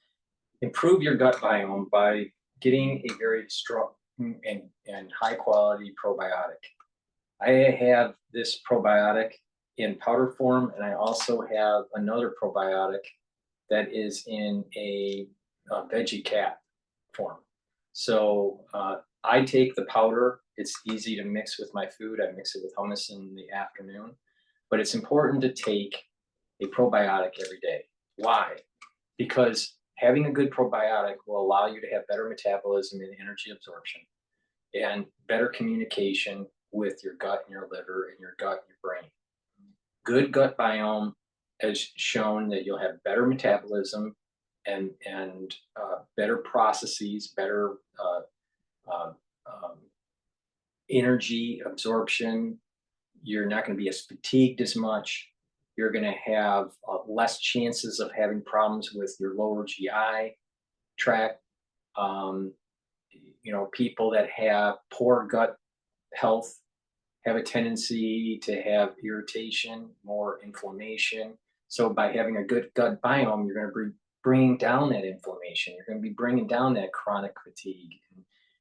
improve your gut biome by getting a very strong and high quality probiotic. I have this probiotic in powder form, and I also have another probiotic that is in a veggie cap form. So I take the powder. It's easy to mix with my food. I mix it with hummus in the afternoon. But it's important to take a probiotic every day. Why? Because having a good probiotic will allow you to have better metabolism and energy absorption and better communication with your gut and your liver and your gut and your brain. Good gut biome has shown that you'll have better metabolism and better processes, better energy absorption. You're not going to be as fatigued as much. You're going to have less chances of having problems with your lower GI tract. You know, people that have poor gut health have a tendency to have irritation, more inflammation. So by having a good gut biome, you're going to be bringing down that inflammation. You're going to be bringing down that chronic fatigue.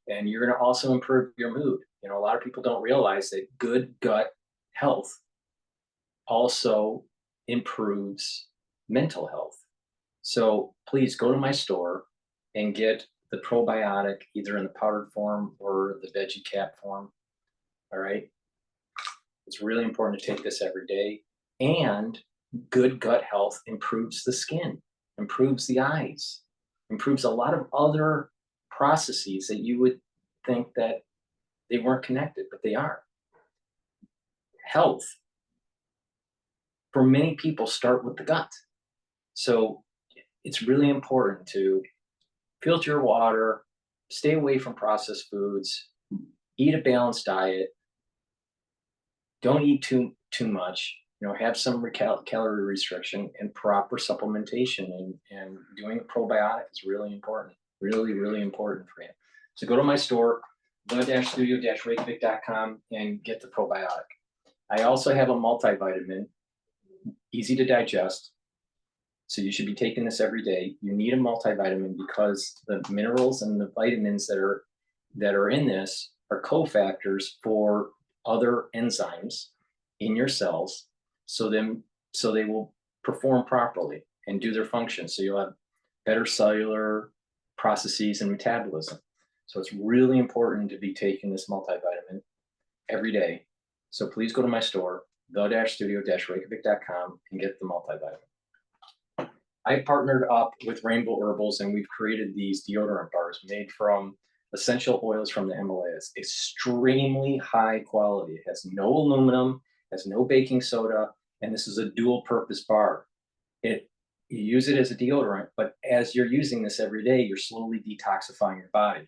And you're going to also improve your mood. You know, a lot of people don't realize that good gut health also improves mental health. So please go to my store and get the probiotic either in the powdered form or the veggie cap form. All right. It's really important to take this every day. And good gut health improves the skin, improves the eyes, improves a lot of other processes that you would think that they weren't connected, but they are. Health, for many people, start with the gut. So it's really important to filter your water, stay away from processed foods, eat a balanced diet, don't eat too much, you know, have some calorie restriction and proper supplementation, and doing a probiotic is really important, really important for you. So go to my store, the-studio-reykjavik.com, and get the probiotic. I also have a multivitamin, easy to digest. So you should be taking this every day. You need a multivitamin because the minerals and the vitamins that are in this are cofactors for other enzymes in your cells, so they will perform properly and do their function. So you'll have better cellular processes and metabolism. So it's really important to be taking this multivitamin every day. So please go to my store, the-studio-reykjavik.com, and get the multivitamin. I partnered up with Rainbow Herbals, and we've created these deodorant bars made from essential oils from the Himalayas. Extremely high quality. It has no aluminum, has no baking soda, and this is a dual purpose bar. You use it as a deodorant, but as you're using this every day, you're slowly detoxifying your body.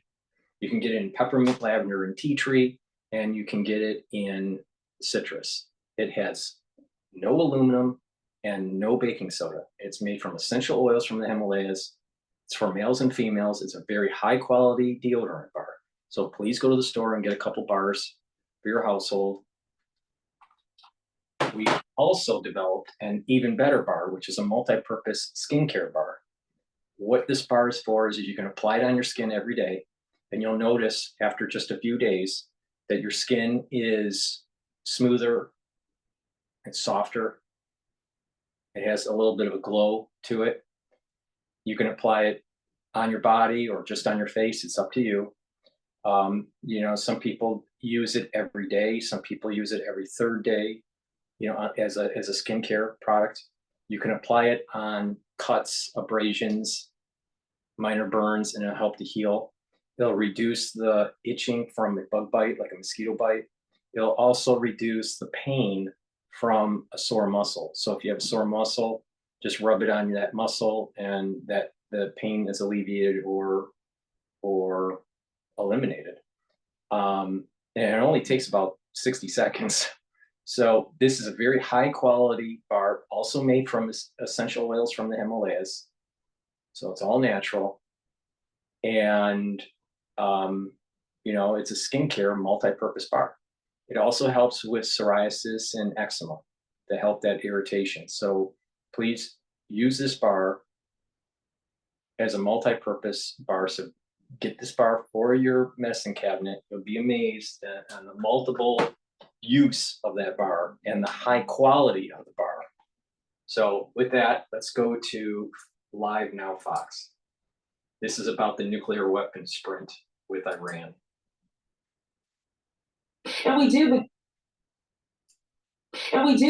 You can get it in peppermint, lavender, and tea tree, and you can get it in citrus. It has no aluminum, and no baking soda. It's made from essential oils from the Himalayas. It's for males and females. It's a very high quality deodorant bar. So please go to the store and get a couple bars for your household. We also developed an even better bar, which is a multi-purpose skincare bar. What this bar is for is you can apply it on your skin every day, and you'll notice after just a few days that your skin is smoother and softer. It has a little bit of a glow to it. You can apply it on your body or just on your face. It's up to you. You know, some people use it every day. Some people use it every third day, you know, as a skincare product. You can apply it on cuts, abrasions, minor burns, and it'll help to heal. It'll reduce the itching from a bug bite, like a mosquito bite. It'll also reduce the pain from a sore muscle. So if you have a sore muscle, just rub it on that muscle and that the pain is alleviated or eliminated. And it only takes about 60 seconds. So this is a very high quality bar, also made from essential oils from the Himalayas. So it's all natural. And, you know, it's a skincare multi-purpose bar. It also helps with psoriasis and eczema to help that irritation. So please use this bar as a multi-purpose bar. So get this bar for your medicine cabinet. You'll be amazed at the multiple use of that bar and the high quality of the bar. So with that, let's go to Live Now Fox. This is about the nuclear weapon sprint with Iran. And we do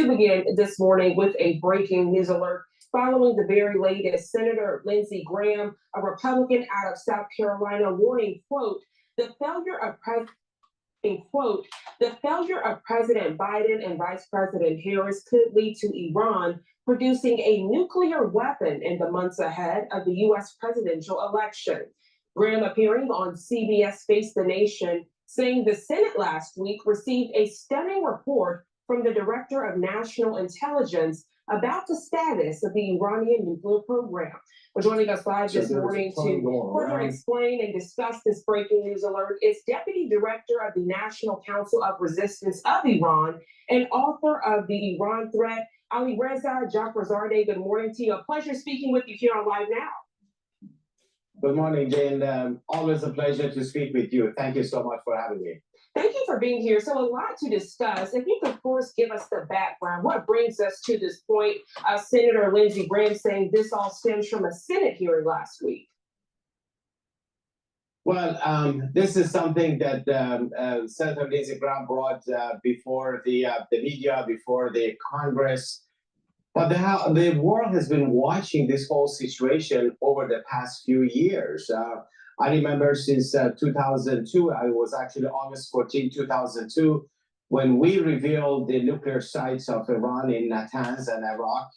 begin this morning with a breaking news alert following the very latest. Senator Lindsey Graham, a Republican out of South Carolina, warning, quote, the failure of President Biden and Vice President Harris could lead to Iran producing a nuclear weapon in the months ahead of the U.S. presidential election. Graham appearing on CBS Face the Nation, saying the Senate last week received a stunning report from the Director of National Intelligence about the status of the Iranian nuclear program. Well, joining us live this morning to further explain and discuss this breaking news alert is Deputy Director of the National Council of Resistance of Iran and author of The Iran Threat, Ali Reza Jafarzadeh. Good morning to you. A pleasure speaking with you here on Live Now. Good morning, Jane. Always a pleasure to speak with you. Thank you so much for having me. Thank you for being here. So a lot to discuss. If you could, of course, give us the background. What brings us to this point? Senator Lindsey Graham saying this all stems from a Senate hearing last week. Well, this is something that Senator Lindsey Graham brought before the media, before the Congress. But the world has been watching this whole situation over the past few years. I remember since 2002, I was actually August 14, 2002, when we revealed the nuclear sites of Iran in Natanz and Iraq,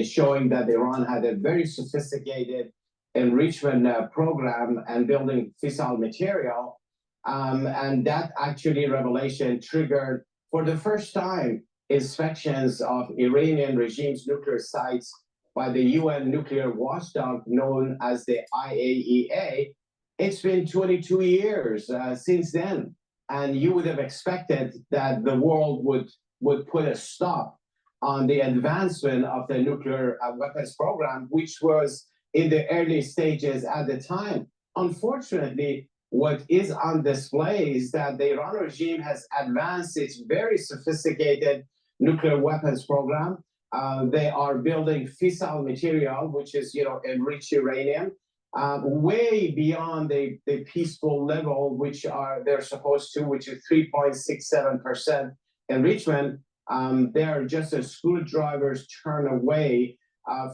showing that Iran had a very sophisticated enrichment program and building fissile material. And that actually revelation triggered, for the first time, inspections of Iranian regime's nuclear sites by the UN nuclear watchdog known as the IAEA. It's been 22 years since then. And you would have expected that the world would put a stop on the advancement of the nuclear weapons program, which was in the early stages at the time. Unfortunately, what is on display is that the Iran regime has advanced its very sophisticated nuclear weapons program. They are building fissile material, which is, enriched uranium, way beyond the peaceful level, which they're supposed to, which is 3.67% enrichment. They are just a screwdriver's turn away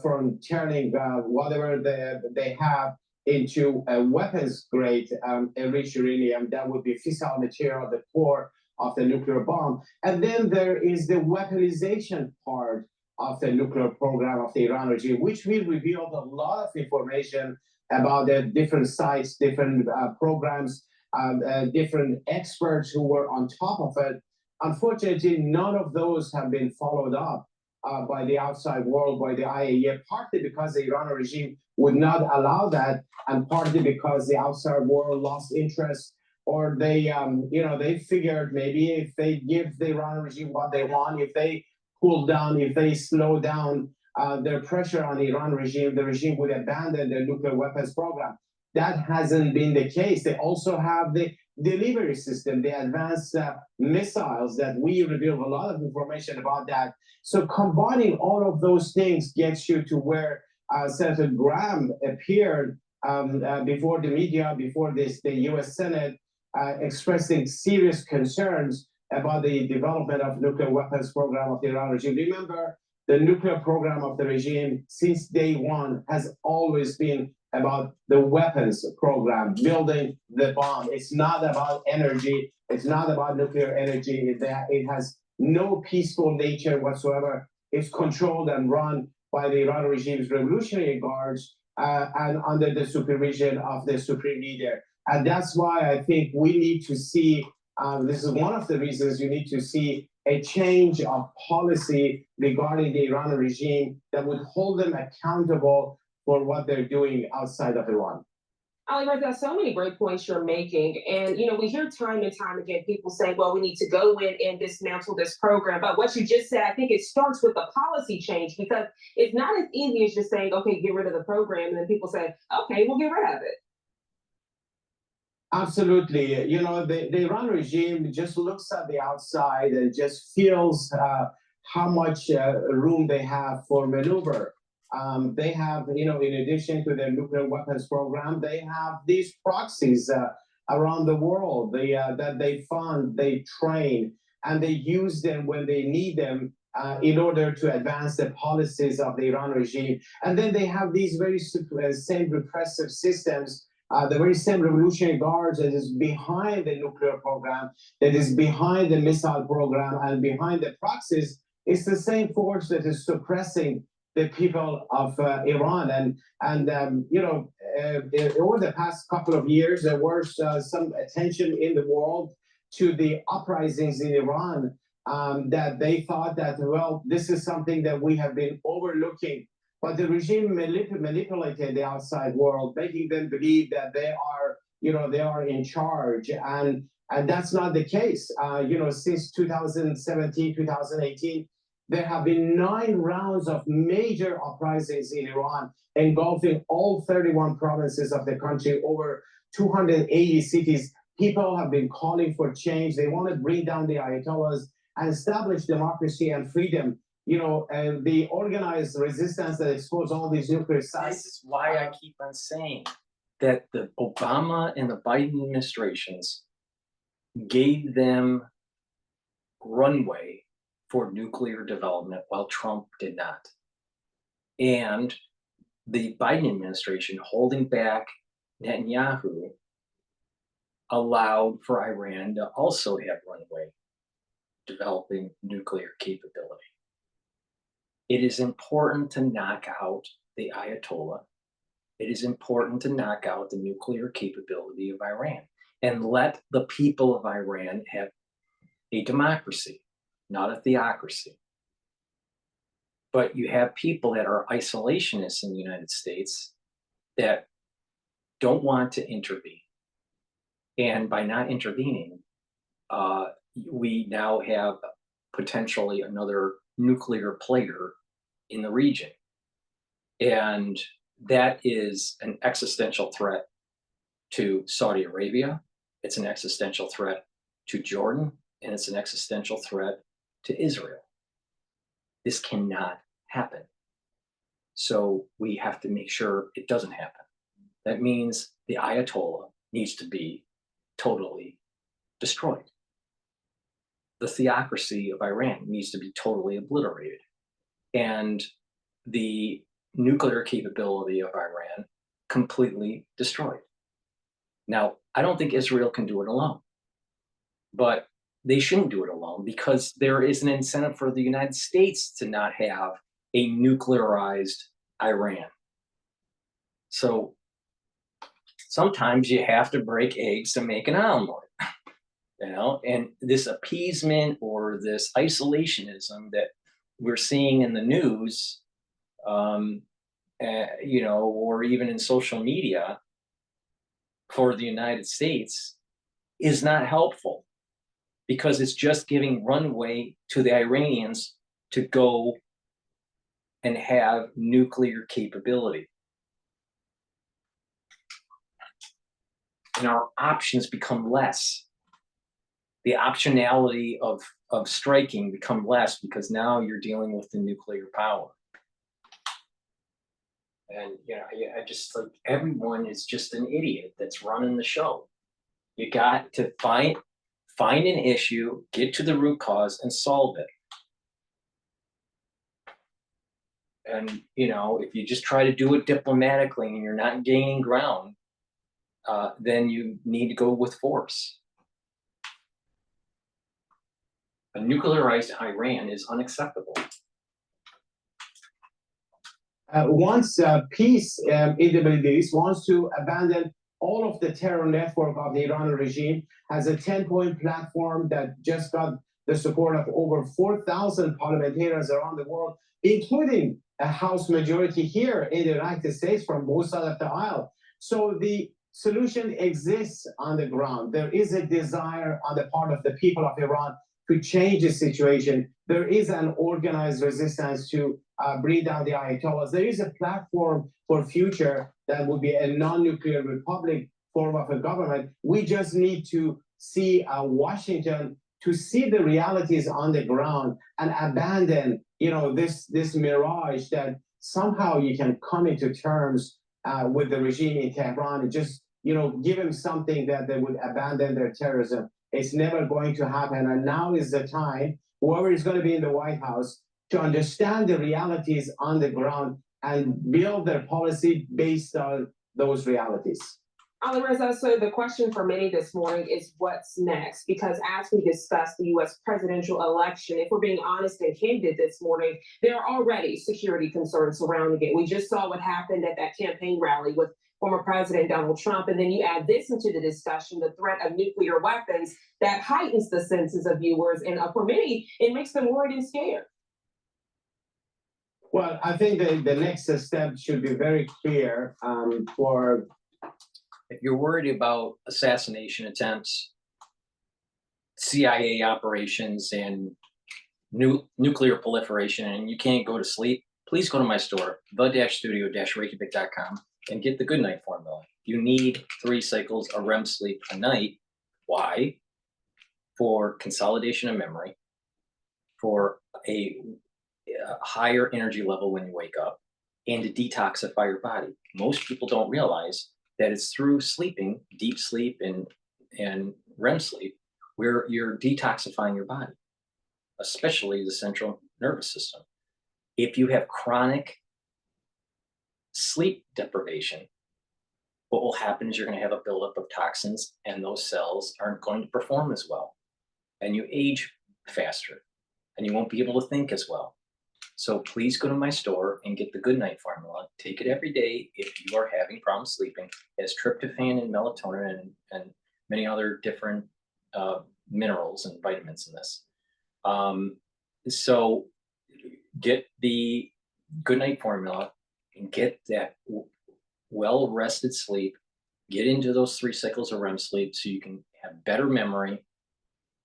from turning whatever they have into a weapons grade enriched uranium that would be fissile material at the core of the nuclear bomb. And then there is the weaponization part of the nuclear program of the Iran regime, which we revealed a lot of information about the different sites, different programs, different experts who were on top of it. unfortunately, none of those have been followed up by the outside world, by the IAEA, partly because the Iranian regime would not allow that, and partly because the outside world lost interest, or they, they figured maybe if they give the Iranian regime what they want, if they cool down, if they slow down their pressure on the Iran regime, the regime would abandon their nuclear weapons program. That hasn't been the case. They also have the delivery system, the advanced missiles that we revealed a lot of information about that. So combining all of those things gets you to where Senator Graham appeared before the media, before the U.S. Senate, expressing serious concerns about the development of nuclear weapons program of the Iran regime. Remember, the nuclear program of the regime since day one has always been about the weapons program, building the bomb. It's not about energy. It's not about nuclear energy. It has no peaceful nature whatsoever. It's controlled and run by the Iran regime's revolutionary guards and under the supervision of the supreme leader. And that's why I think we need to see, this is one of the reasons you need to see a change of policy regarding the Iran regime that would hold them accountable for what they're doing outside of Iran. Oliver, there's so many great points you're making. And, we hear time and time again people say, well, we need to go in and dismantle this program. But what you just said, I think it starts with a policy change, because it's not as easy as just saying, okay, get rid of the program. And then people say, okay, we'll get rid of it. Absolutely. The Iran regime just looks at the outside and just feels how much room they have for maneuver. They have, in addition to their nuclear weapons program, they have these proxies around the world that they fund, they train, and they use them when they need them in order to advance the policies of the Iran regime. And then they have these very same repressive systems, the very same revolutionary guards that is behind the nuclear program, that is behind the missile program, and behind the proxies. It's the same force that is suppressing the people of Iran. And over the past couple of years, there was some attention in the world to the uprisings in Iran that they thought that, well, this is something that we have been overlooking. But the regime manipulated the outside world, making them believe that they are in charge. And that's not the case. Since 2017, 2018, there have been 9 rounds of major uprisings in Iran, engulfing all 31 provinces of the country, over 280 cities. People have been calling for change. They want to bring down the Ayatollahs and establish democracy and freedom. The organized resistance that exposed all these nuclear sites. This is why I keep on saying that the Obama and the Biden administrations gave them runway for nuclear development while Trump did not. And the Biden administration holding back Netanyahu allowed for Iran to also have runway developing nuclear capability. It is important to knock out the Ayatollah. It is important to knock out the nuclear capability of Iran and let the people of Iran have a democracy, not a theocracy. But you have people that are isolationists in the United States that don't want to intervene. And by not intervening, we now have potentially another nuclear player in the region. And that is an existential threat to Saudi Arabia. It's an existential threat to Jordan, and it's an existential threat to Israel. This cannot happen. So we have to make sure it doesn't happen. That means the Ayatollah needs to be totally destroyed. The theocracy of Iran needs to be totally obliterated. And the nuclear capability of Iran completely destroyed. Now, I don't think Israel can do it alone, but they shouldn't do it alone, because there is an incentive for the United States to not have a nuclearized Iran. So sometimes you have to break eggs to make an omelet. And this appeasement or this isolationism that we're seeing in the news, or even in social media for the United States is not helpful, because it's just giving runway to the Iranians to go and have nuclear capability. And our options become less. The optionality of striking become less, because now you're dealing with the nuclear power. And I just like, everyone is just an idiot that's running the show. You got to find an issue, get to the root cause, and solve it. And if you just try to do it diplomatically and you're not gaining ground, then you need to go with force. A nuclearized Iran is unacceptable. Once peace in the Middle East wants to abandon all of the terror network of the Iranian regime, has a 10-point platform that just got the support of over 4,000 parliamentarians around the world, including a House majority here in the United States from both sides of the aisle. So the solution exists on the ground. There is a desire on the part of the people of Iran to change the situation. There is an organized resistance to bring down the Ayatollahs. There is a platform for future that would be a non-nuclear republic form of a government. We just need to see Washington to see the realities on the ground and abandon, this mirage that somehow you can come into terms with the regime in Tehran and just, give them something that they would abandon their terrorism. It's never going to happen. And now is the time, whoever is going to be in the White House, to understand the realities on the ground and build their policy based on those realities. Alireza, so the question for many this morning is what's next? Because as we discussed the U.S. presidential election, if we're being honest and candid this morning, there are already security concerns surrounding it. We just saw what happened at that campaign rally with former President Donald Trump. And then you add this into the discussion, the threat of nuclear weapons, that heightens the senses of viewers. And for many, it makes them worried and scared. Well, I think the next step should be very clear for... If you're worried about assassination attempts, CIA operations, and nuclear proliferation, and you can't go to sleep, please go to my store, the-studio-reykjavik.com, and get the Good Night Formula. You need 3 cycles of REM sleep a night. Why? For consolidation of memory, for a higher energy level when you wake up, and to detoxify your body. Most people don't realize that it's through sleeping, deep sleep and REM sleep, where you're detoxifying your body, especially the central nervous system. If you have chronic sleep deprivation, what will happen is you're going to have a buildup of toxins, and those cells aren't going to perform as well. And you age faster, and you won't be able to think as well. So please go to my store and get the Good Night Formula. Take it every day if you are having problems sleeping. It has tryptophan and melatonin and many other different minerals and vitamins in this. So get the Good Night Formula and get that well-rested sleep. Get into those 3 cycles of REM sleep so you can have better memory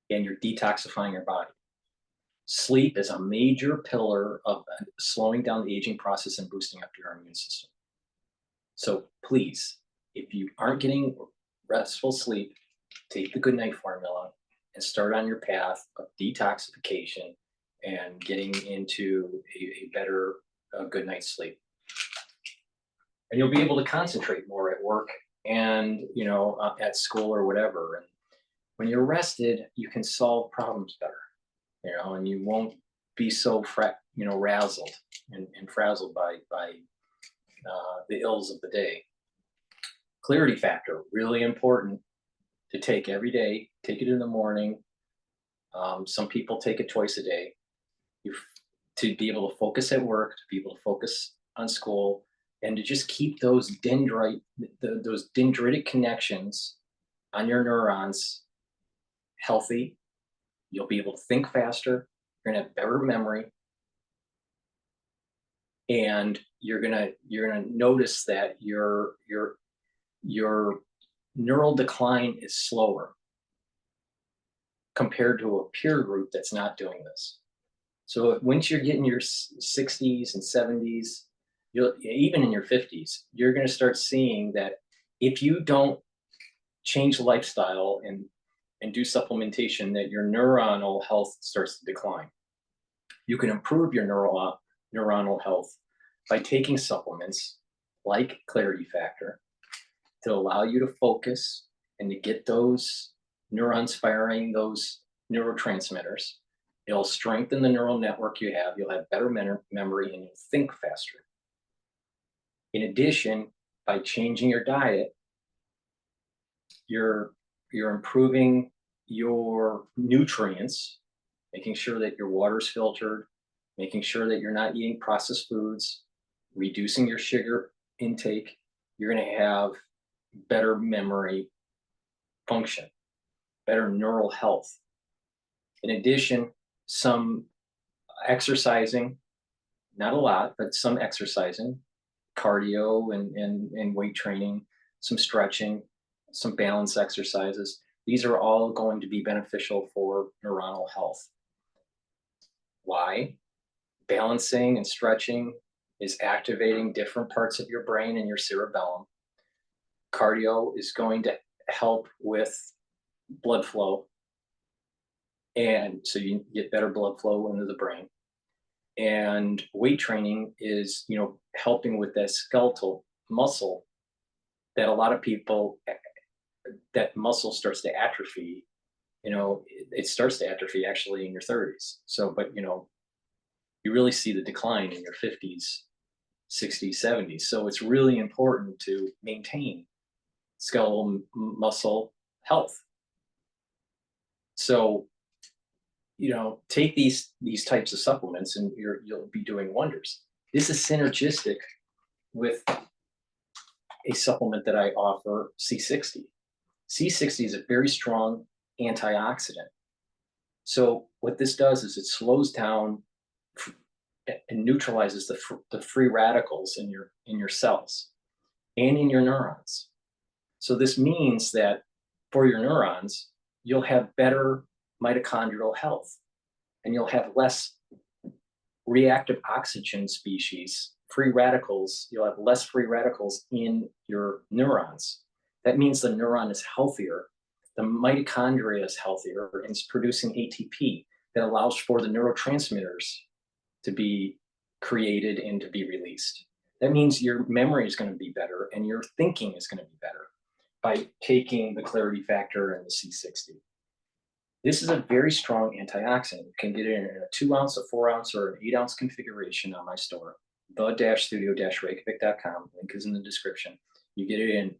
and you're detoxifying your body. Sleep is a major pillar of slowing down the aging process and boosting up your immune system. So please, if you aren't getting restful sleep, take the Good Night Formula and start on your path of detoxification and getting into a better good night's sleep. And you'll be able to concentrate more at work and at school or whatever. And when you're rested, you can solve problems better. And you won't be so razzled and frazzled by the ills of the day. Clarity factor, really important to take every day. Take it in the morning. Some people take it twice a day. To be able to focus at work, to be able to focus on school, and to just keep those dendritic connections on your neurons healthy. You'll be able to think faster. You're gonna have better memory. And you're gonna notice that your neural decline is slower compared to a peer group that's not doing this. So once you're getting your 60s and 70s, even in your 50s, you're going to start seeing that if you don't change lifestyle and do supplementation, that your neuronal health starts to decline. You can improve your neuronal health by taking supplements like Clarity Factor to allow you to focus and to get those neurons firing those neurotransmitters. It'll strengthen the neural network you have. You'll have better memory and you'll think faster. In addition, by changing your diet, you're improving your nutrients, making sure that your water's filtered, making sure that you're not eating processed foods, reducing your sugar intake. You're going to have better memory function, better neural health. In addition, some exercising, not a lot, but some exercising, cardio and weight training, some stretching, some balance exercises. These are all going to be beneficial for neuronal health. Why? Balancing and stretching is activating different parts of your brain and your cerebellum. Cardio is going to help with blood flow. And so you get better blood flow into the brain. And weight training is, helping with that skeletal muscle that a lot of people, that muscle starts to atrophy. It starts to atrophy actually in your 30s. So, but you really see the decline in your 50s, 60s, 70s. So it's really important to maintain skeletal muscle health. So, take these types of supplements and you'll be doing wonders. This is synergistic with a supplement that I offer, C60. C60 is a very strong antioxidant. So what this does is it slows down and neutralizes the free radicals in your cells and in your neurons. So this means that for your neurons, you'll have better mitochondrial health and you'll have less reactive oxygen species, free radicals. You'll have less free radicals in your neurons. That means the neuron is healthier. The mitochondria is healthier and it's producing ATP that allows for the neurotransmitters to be created and to be released. That means your memory is going to be better and your thinking is going to be better by taking the Clarity Factor and the C60. This is a very strong antioxidant. You can get it in a 2 ounce, a 4 ounce, or an 8 ounce configuration on my store, the-studio-reykjavik.com. Link is in the description. You get it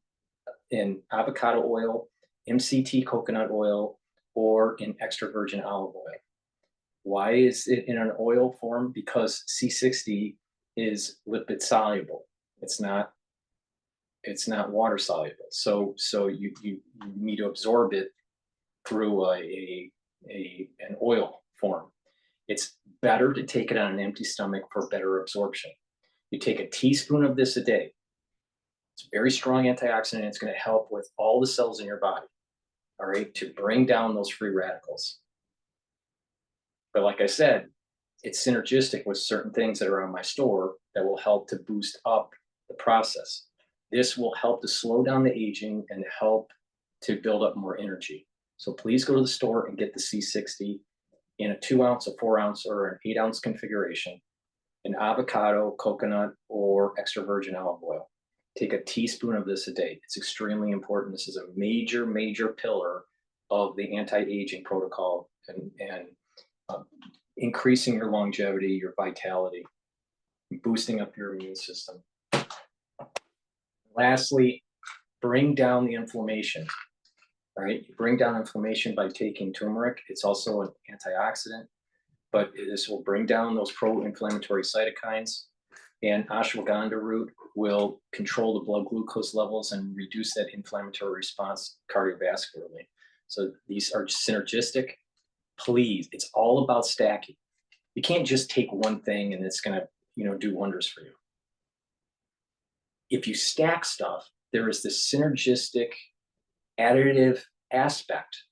in avocado oil, MCT coconut oil, or in extra virgin olive oil. Why is it in an oil form? Because C60 is lipid soluble. It's not water soluble. So you need to absorb it through an oil form. It's better to take it on an empty stomach for better absorption. You take a teaspoon of this a day. It's a very strong antioxidant. It's going to help with all the cells in your body, all right, to bring down those free radicals. But like I said, it's synergistic with certain things that are on my store that will help to boost up the process. This will help to slow down the aging and help to build up more energy. So please go to the store and get the C60 in a 2 ounce, a 4 ounce, or an 8 ounce configuration in avocado, coconut, or extra virgin olive oil. Take a teaspoon of this a day. It's extremely important. This is a major, major pillar of the anti-aging protocol and increasing your longevity, your vitality, and boosting up your immune system. Lastly, bring down the inflammation. Right? You bring down inflammation by taking turmeric. It's also an antioxidant, but this will bring down those pro-inflammatory cytokines. And ashwagandha root will control the blood glucose levels and reduce that inflammatory response cardiovascularly. So these are synergistic. Please, it's all about stacking. You can't just take one thing and it's going to, do wonders for you. If you stack stuff, there is this synergistic additive aspect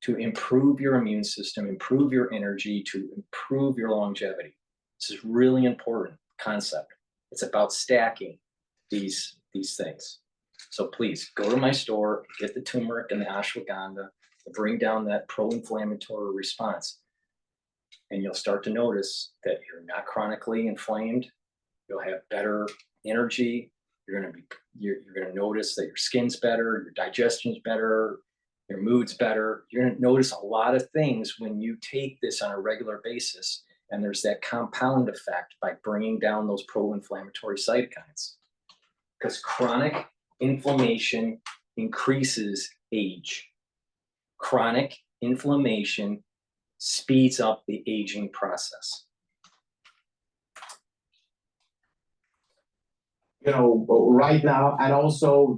to improve your immune system, improve your energy, to improve your longevity. This is really important concept. It's about stacking these things. So please go to my store, get the turmeric and the ashwagandha to bring down that pro-inflammatory response. And you'll start to notice that you're not chronically inflamed. You'll have better energy. You're gonna notice that your skin's better, your digestion's better, your mood's better. You're gonna notice a lot of things when you take this on a regular basis. And there's that compound effect by bringing down those pro-inflammatory cytokines. Because chronic inflammation increases age. Chronic inflammation speeds up the aging process. Right now, and also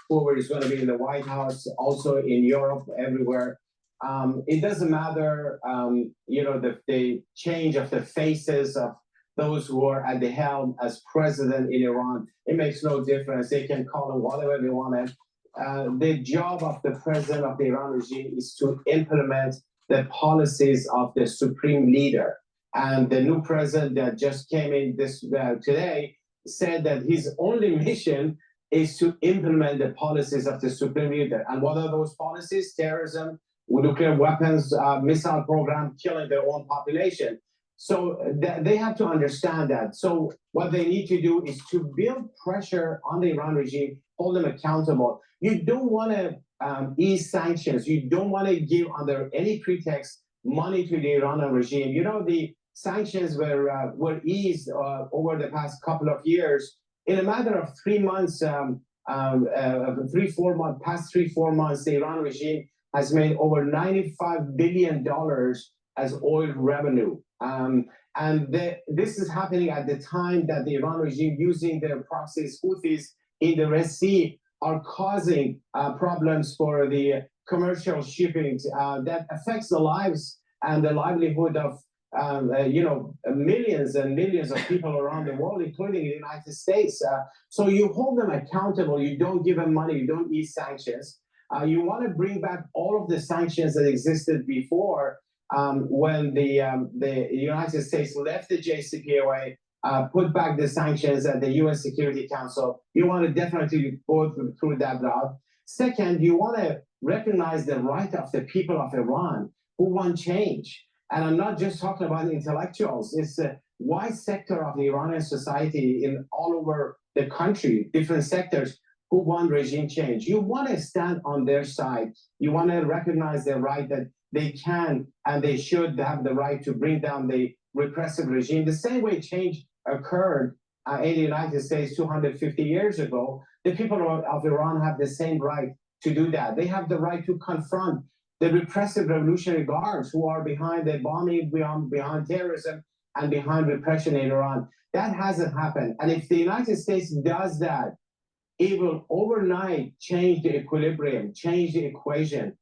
whoever is going to be in the White House, also in Europe, everywhere. It doesn't matter, the change of the faces of those who are at the helm as president in Iran. It makes no difference. They can call them whatever they want. The job of the president of the Iran regime is to implement the policies of the supreme leader. And the new president that just came in today said that his only mission is to implement the policies of the supreme leader. And what are those policies? Terrorism, nuclear weapons, missile program, killing their own population. So they have to understand that. So what they need to do is to build pressure on the Iran regime, hold them accountable. You don't want to ease sanctions. You don't want to give under any pretext money to the Iranian regime. The sanctions were eased over the past couple of years. In a matter of 3 months, 3-4 months, past 3-4 months, the Iran regime has made over $95 billion as oil revenue. This is happening at the time that the Iran regime, using their proxies, Houthis in the Red Sea, are causing problems for the commercial shipping that affects the lives and the livelihood of millions and millions of people around the world, including the United States. So you hold them accountable. You don't give them money. You don't ease sanctions. You want to bring back all of the sanctions that existed before when the United States left the JCPOA, put back the sanctions at the UN Security Council. You want to definitely go through that route. Second, you want to recognize the right of the people of Iran who want change. And I'm not just talking about intellectuals. It's a wide sector of the Iranian society in all over the country, different sectors, who want regime change. You want to stand on their side. You want to recognize their right that they can and they should have the right to bring down the repressive regime. The same way change occurred in the United States 250 years ago, the people of Iran have the same right to do that. They have the right to confront the repressive Revolutionary Guards who are behind the bombing, behind terrorism, and behind repression in Iran. That hasn't happened. And if the United States does that, it will overnight change the equilibrium, change the equation.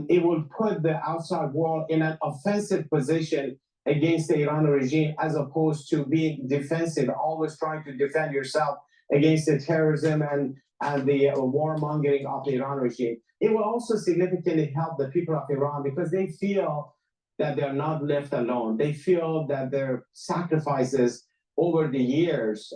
It will put the outside world in an offensive position against the Iranian regime, as opposed to being defensive, always trying to defend yourself against the terrorism and the warmongering of the Iran regime. It will also significantly help the people of Iran because they feel that they're not left alone. They feel that their sacrifices over the years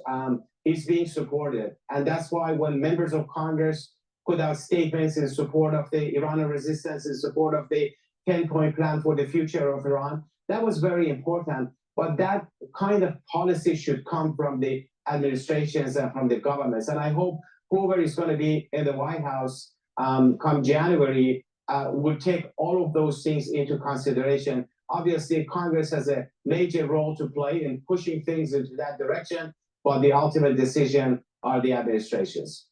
is being supported. And that's why when members of Congress put out statements in support of the Iranian resistance, in support of the 10-point plan for the future of Iran, that was very important. But that kind of policy should come from the administrations and from the governments. And I hope whoever is going to be in the White House come January will take all of those things into consideration. Obviously, Congress has a major role to play in pushing things into that direction, but the ultimate decision are the administrations.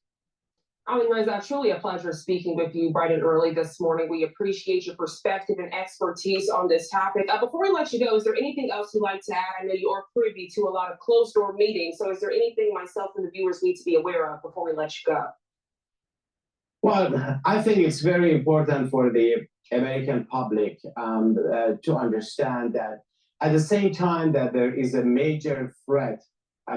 Ali Reza, truly a pleasure speaking with you bright and early this morning. We appreciate your perspective and expertise on this topic. Before we let you go, is there anything else you'd like to add? I know you are privy to a lot of closed-door meetings, so is there anything myself and the viewers need to be aware of before we let you go? Well, I think it's very important for the American public to understand that at the same time that there is a major threat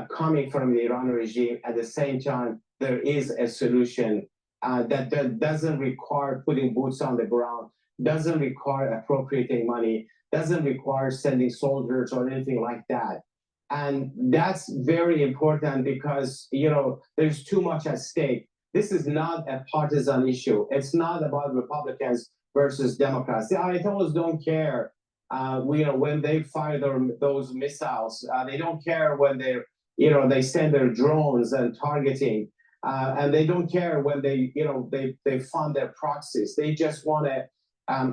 coming from the Iran regime, at the same time, there is a solution that doesn't require putting boots on the ground, doesn't require appropriating money, doesn't require sending soldiers or anything like that. And that's very important because, you know, there's too much at stake. This is not a partisan issue. It's not about Republicans versus Democrats. The Ayatollahs don't care, you know, when they fire those missiles. They don't care when they're, you know, they send their drones and targeting. And they don't care when they, you know, they fund their proxies. They just want to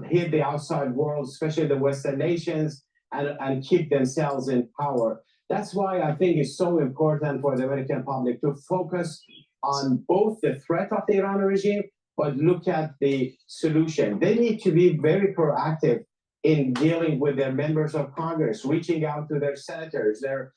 hit the outside world, especially the Western nations, and keep themselves in power. That's why I think it's so important for the American public to focus on both the threat of the Iran regime, but look at the solution. They need to be very proactive in dealing with their members of Congress, reaching out to their senators, their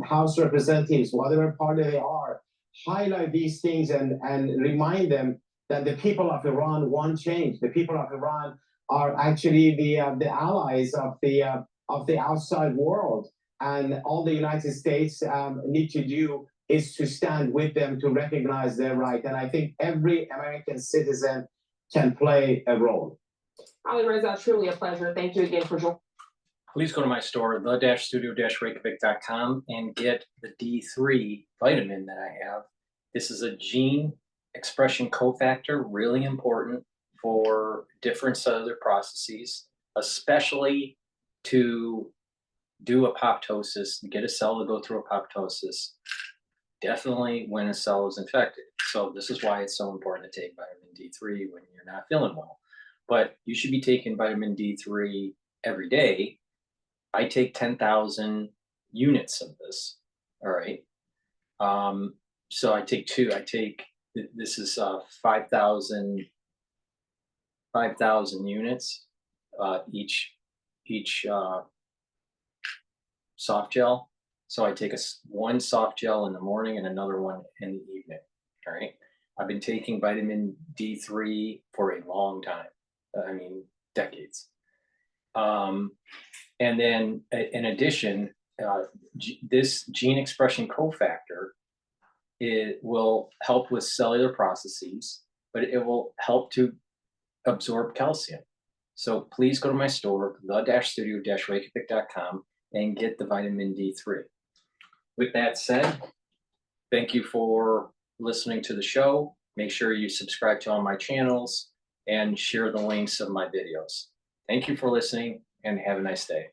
House representatives, whatever party they are, highlight these things and remind them that the people of Iran want change. The people of Iran are actually the allies of the outside world, and all the United States need to do is to stand with them to recognize their right. And I think every American citizen can play a role. Ali Reza, truly a pleasure. Thank you again for joining. Please go to my store, the-studio-reykjavik.com, and get the D3 vitamin that I have. This is a gene expression cofactor, really important for different cellular processes, especially to do apoptosis, get a cell to go through apoptosis, definitely when a cell is infected. So this is why it's so important to take vitamin D3 when you're not feeling well. But you should be taking vitamin D3 every day. I take 10,000 units of this, all right? So I take two. This is 5,000 units, each soft gel. So I take one soft gel in the morning and another one in the evening, all right? I've been taking vitamin D3 for a long time. I mean, decades. And then in addition, this gene expression cofactor, it will help with cellular processes, but it will help to absorb calcium. So please go to my store, the-studio-reykjavik.com, and get the vitamin D3. With that said, thank you for listening to the show. Make sure you subscribe to all my channels and share the links of my videos. Thank you for listening, and have a nice day.